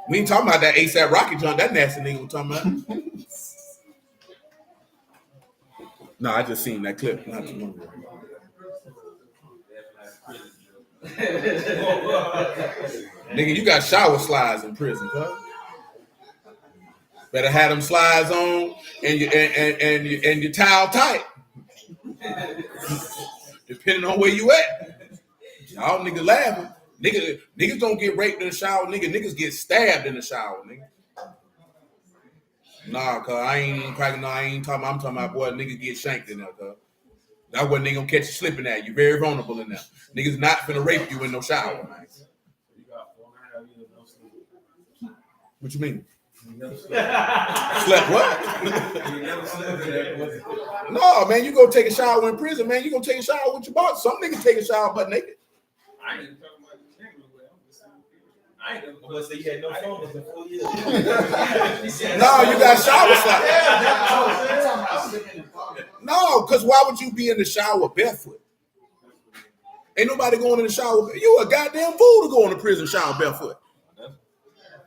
We ain't talking about that ASAP Rocky junk, that nasty nigga we're talking about. No, I just seen that clip not too long ago. Nigga, you got shower slides in prison, huh? Better have them slides on and your towel tight. Depending on where you at. Y'all niggas laughing. Niggas don't get raped in the shower, niggas get stabbed in the shower, nigga. Nah, cuz I ain't even cracking, no, I ain't talking, I'm talking about, boy, niggas get shanked in there, cuz. That wasn't they gonna catch you slipping at you. Very vulnerable in there. Niggas not finna rape you in no shower, man. What you mean? Slept what? No, man, you go take a shower in prison, man. You gonna take a shower with your boss. Some niggas take a shower butt naked. I ain't talking about the nigga way. I ain't gonna say you had no phone for 4 years. No, you got shower slides. No, because why would you be in the shower barefoot? Ain't nobody going in the shower. You a goddamn fool to go in the prison shower barefoot.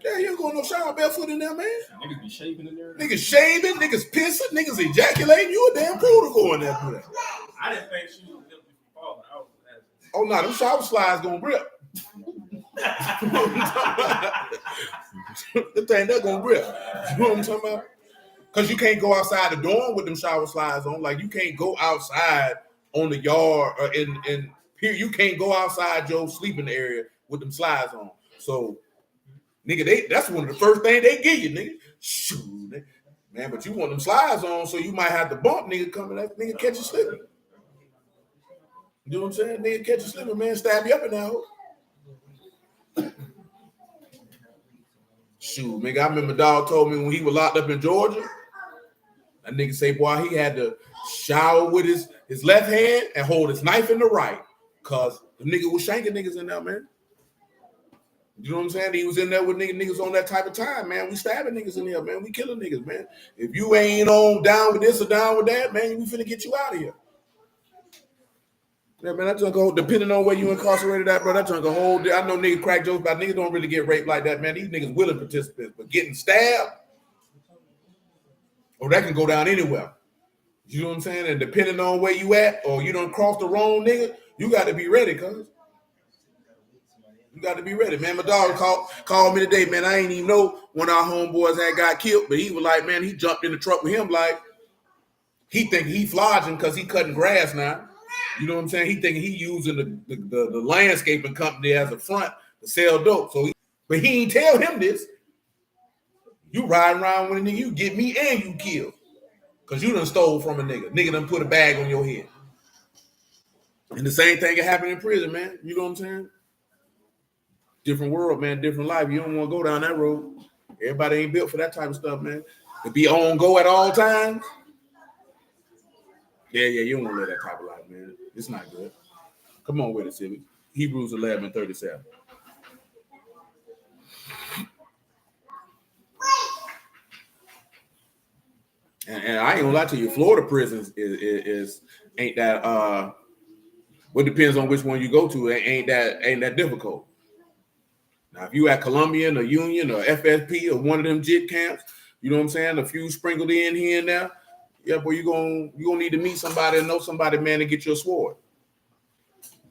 Yeah, you ain't going no shower barefoot in there, man. Niggas be shaving in there. Niggas shaving, niggas pissing, niggas ejaculating. You a damn fool to go in there for that. I didn't think she was going to fall. Oh, no, them shower slides gonna grip. The thing they're gonna grip. You know what I'm talking about? Because you can't go outside the dorm with them shower slides on. Like you can't go outside on the yard or in here. You can't go outside your sleeping area with them slides on. So, nigga, that's one of the first things they give you, nigga. Shoot, man, but you want them slides on, so you might have to bump nigga coming. That nigga catch you slipping. You know what I'm saying? Nigga catch you slipping, man. Stab you up in that hole. Shoot, nigga, I remember dog told me when he was locked up in Georgia, that nigga say, boy, he had to shower with his left hand and hold his knife in the right, cause the nigga was shanking niggas in there, man. You know what I'm saying? He was in there with niggas on that type of time, man. We stabbing niggas in there, man. We killing niggas, man. If you ain't on down with this or down with that, man, we finna get you out of here. Yeah, man, that junk hold, depending on where you incarcerated at, bro, that junk hold. I know niggas crack jokes about niggas don't really get raped like that, man. These niggas willing participants, but getting stabbed, or that can go down anywhere. You know what I'm saying? And depending on where you at, or you don't cross the wrong nigga, you got to be ready, cuz. You got to be ready, man. My dog called me today, man. I ain't even know one of our homeboys had got killed, but he was like, man, he jumped in the truck with him like, he think he flogging because he cutting grass now. You know what I'm saying? He thinking he using the landscaping company as a front to sell dope. But he ain't tell him this. You riding around with a nigga, you get me and you kill. Because you done stole from a nigga. Nigga done put a bag on your head. And the same thing can happen in prison, man. You know what I'm saying? Different world, man. Different life. You don't want to go down that road. Everybody ain't built for that type of stuff, man. To be on go at all times. Yeah, you don't want to live that type of life, man. It's not good. Come on with it, Silly. Hebrews 11:37. And I ain't gonna lie to you, Florida prisons is ain't that well, it depends on which one you go to. It ain't that difficult. Now, if you at Columbian or Union or FSP or one of them JIT camps, you know what I'm saying? A few sprinkled in here and there. Yeah, boy, you gonna need to meet somebody and know somebody, man, to get you a sword.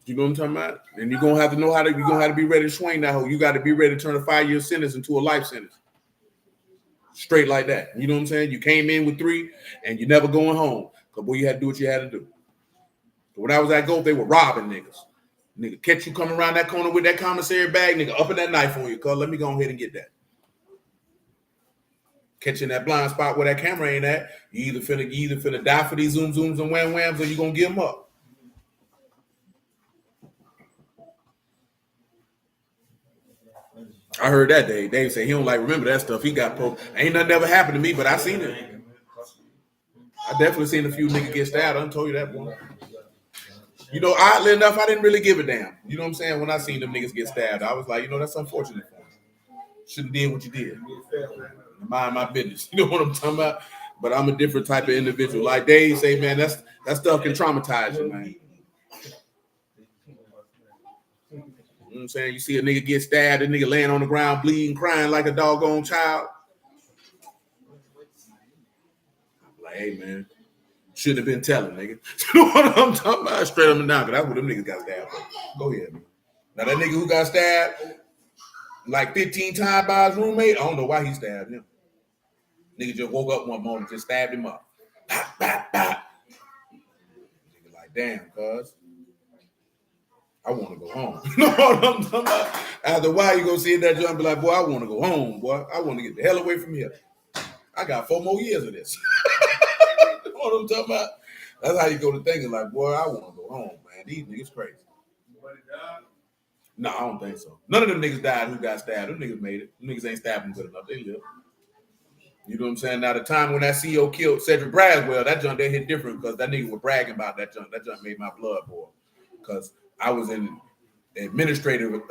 You know what I'm talking about? And you're gonna have to be ready to swing that hoe. You got to be ready to turn a 5-year sentence into a life sentence. Straight like that. You know what I'm saying? You came in with 3 and you never going home. Because boy, you had to do what you had to do. But when I was at Gulf, they were robbing niggas. Nigga, catch you coming around that corner with that commissary bag, nigga, up in that knife on you, cuz let me go ahead and get that. Catching that blind spot where that camera ain't at, you either finna die for these zooms and whams, or you gonna give them up. I heard that Dave say he don't like remember that stuff. He got ain't nothing ever happened to me, but I seen it. I definitely seen a few niggas get stabbed. I done told you that, boy. You know, oddly enough, I didn't really give a damn. You know what I'm saying? When I seen them niggas get stabbed, I was like, you know, that's unfortunate for them. Shouldn't have did what you did. Mind my business. You know what I'm talking about? But I'm a different type of individual. Like Dave say, man, that stuff can traumatize you, man. You know what I'm saying? You see a nigga get stabbed, a nigga laying on the ground, bleeding, crying like a doggone child. I'm like, hey, man, shouldn't have been telling, nigga. You know what I'm talking about? Straight up and down, because that's what them niggas got stabbed for. Go ahead, man. Now, that nigga who got stabbed like 15 times by his roommate, I don't know why he stabbed him. Nigga just woke up one morning, just stabbed him up. Bop, bop, bop. Nigga like, damn, cuz. I want to go home. You know what I'm talking about? After a while, you go see that joint and be like, boy, I want to go home, boy. I want to get the hell away from here. I got 4 more years of this. You know what I'm talking about? That's how you go to thinking like, boy, I want to go home, man. These niggas crazy. No, I don't think so. None of them niggas died who got stabbed. Them niggas made it. Them niggas ain't stabbed them good enough. They live. You know what I'm saying? Now, the time when that CEO killed Cedric Braswell, that junk, they hit different because that nigga was bragging about that junk. That junk made my blood boil. Because I was in administrative,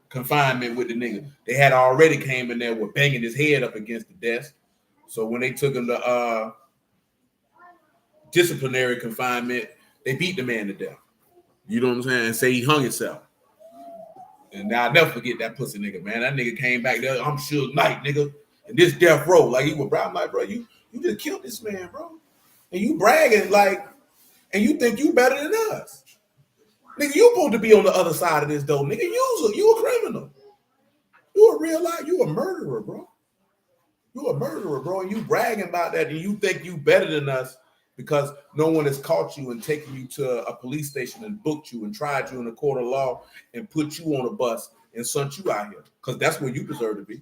confinement with the nigga. They had already came in there with banging his head up against the desk. So when they took him to disciplinary confinement, they beat the man to death. You know what I'm saying? And say he hung himself. And I'll never forget that pussy nigga, man. That nigga came back there, I'm Suge Knight, nigga. And this death row, like he was bro. I'm like, bro, you just killed this man, bro. And you bragging like, and you think you better than us. Nigga, you supposed to be on the other side of this though. Nigga, you a criminal. You a real life, you a murderer, bro. You a murderer, bro. And you bragging about that and you think you better than us because no one has caught you and taken you to a police station and booked you and tried you in a court of law and put you on a bus and sent you out here. Because that's where you deserve to be.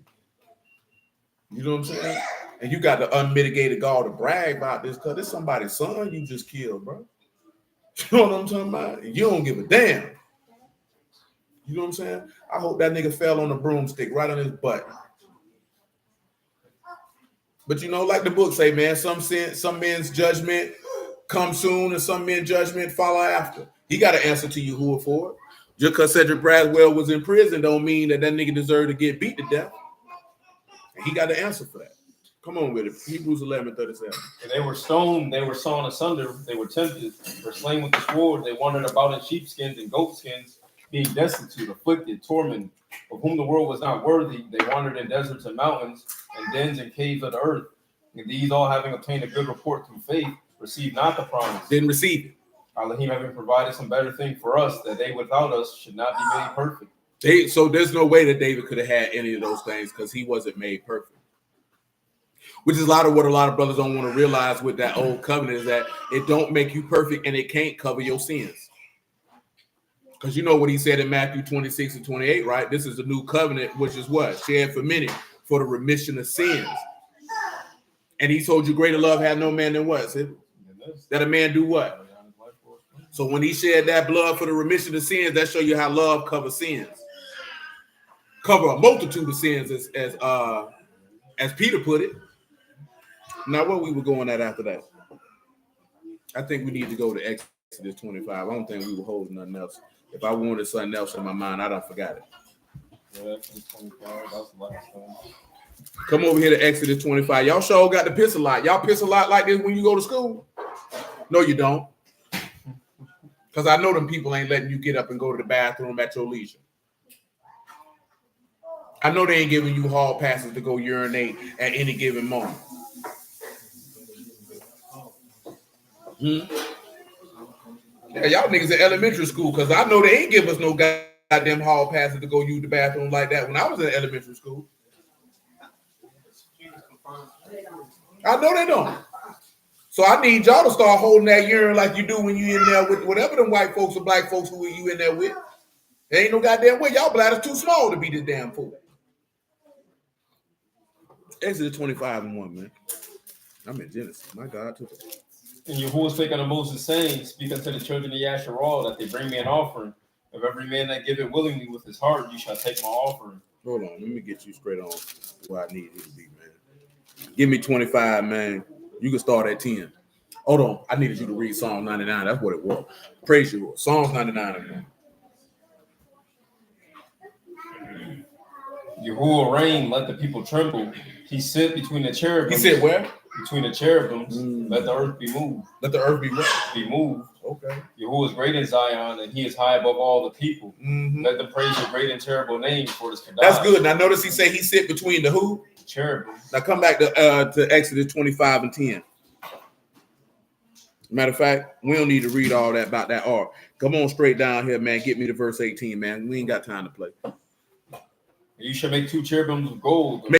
You know what I'm saying? And you got the unmitigated gall to brag about this because it's somebody's son you just killed, bro. You know what I'm talking about? You don't give a damn. You know what I'm saying? I hope that nigga fell on a broomstick right on his butt. But you know, like the book say, man, some men's judgment come soon and some men's judgment follow after. He got to answer to you who for it. Just because Cedric Braswell was in prison don't mean that nigga deserved to get beat to death. And he got to answer for that. Come on with it. Hebrews 11:37. And they were stoned, they were sawn asunder, they were tempted, were slain with the sword, they wandered about in sheepskins and goatskins, being destitute, afflicted, tormented, of whom the world was not worthy. They wandered in deserts and mountains, and dens and caves of the earth. And these all having obtained a good report through faith, received not the promise. Didn't receive it. Elohim having provided some better thing for us, that they without us should not be made perfect. So there's no way that David could have had any of those things because he wasn't made perfect. Which is a lot of what a lot of brothers don't want to realize with that old covenant is that it don't make you perfect and it can't cover your sins. Because you know what he said in Matthew 26 and 28, right? This is the new covenant, which is what? Shared for many for the remission of sins. And he told you greater love had no man than what? That a man do what? So when he shed that blood for the remission of sins, that show you how love covers sins. Cover a multitude of sins as Peter put it. Now, where we were going at after that? I think we need to go to Exodus 25. I don't think we were holding nothing else. If I wanted something else in my mind, I done forgot it. Yeah, Exodus 25, that was the last one. Come over here to Exodus 25. Y'all sure got to piss a lot. Y'all piss a lot like this when you go to school? No, you don't. Because I know them people ain't letting you get up and go to the bathroom at your leisure. I know they ain't giving you hall passes to go urinate at any given moment. Yeah, y'all niggas in elementary school, because I know they ain't give us no goddamn hall passes to go use the bathroom like that when I was in elementary school. I know they don't. So I need y'all to start holding that urine like you do when you in there with whatever them white folks or black folks who you in there with. There ain't no goddamn way. Y'all bladder's too small to be this damn fool. Exodus 25 and 1, man. I'm in Genesis. My God, took it. And Yahuwah spake unto Moses, saying, Speak unto the children of Yasharal, that they bring me an offering. Of every man that giveth willingly with his heart, you shall take my offering. Hold on, let me get you straight on where I need you to be, man. Give me 25, man. You can start at 10. Hold on, I needed you to read Psalm 99. That's what it was. Praise you, Lord. Psalms 99 again. Yahuwah reign, let the people tremble. He sit between the cherubim. He said where? Between the cherubims, let the earth be moved. Let the earth be what? Be moved. Okay. Yahuwah is great in Zion, and he is high above all the people. Mm-hmm. Let them praise your great and terrible name for his Kadah. That's good. Now notice he say he sit between the who? Cherubim. Now come back to Exodus 25 and 10. Matter of fact, we don't need to read all that about that ark. Come on straight down here, man. Get me to verse 18, man. We ain't got time to play. You shall make two cherubims of gold.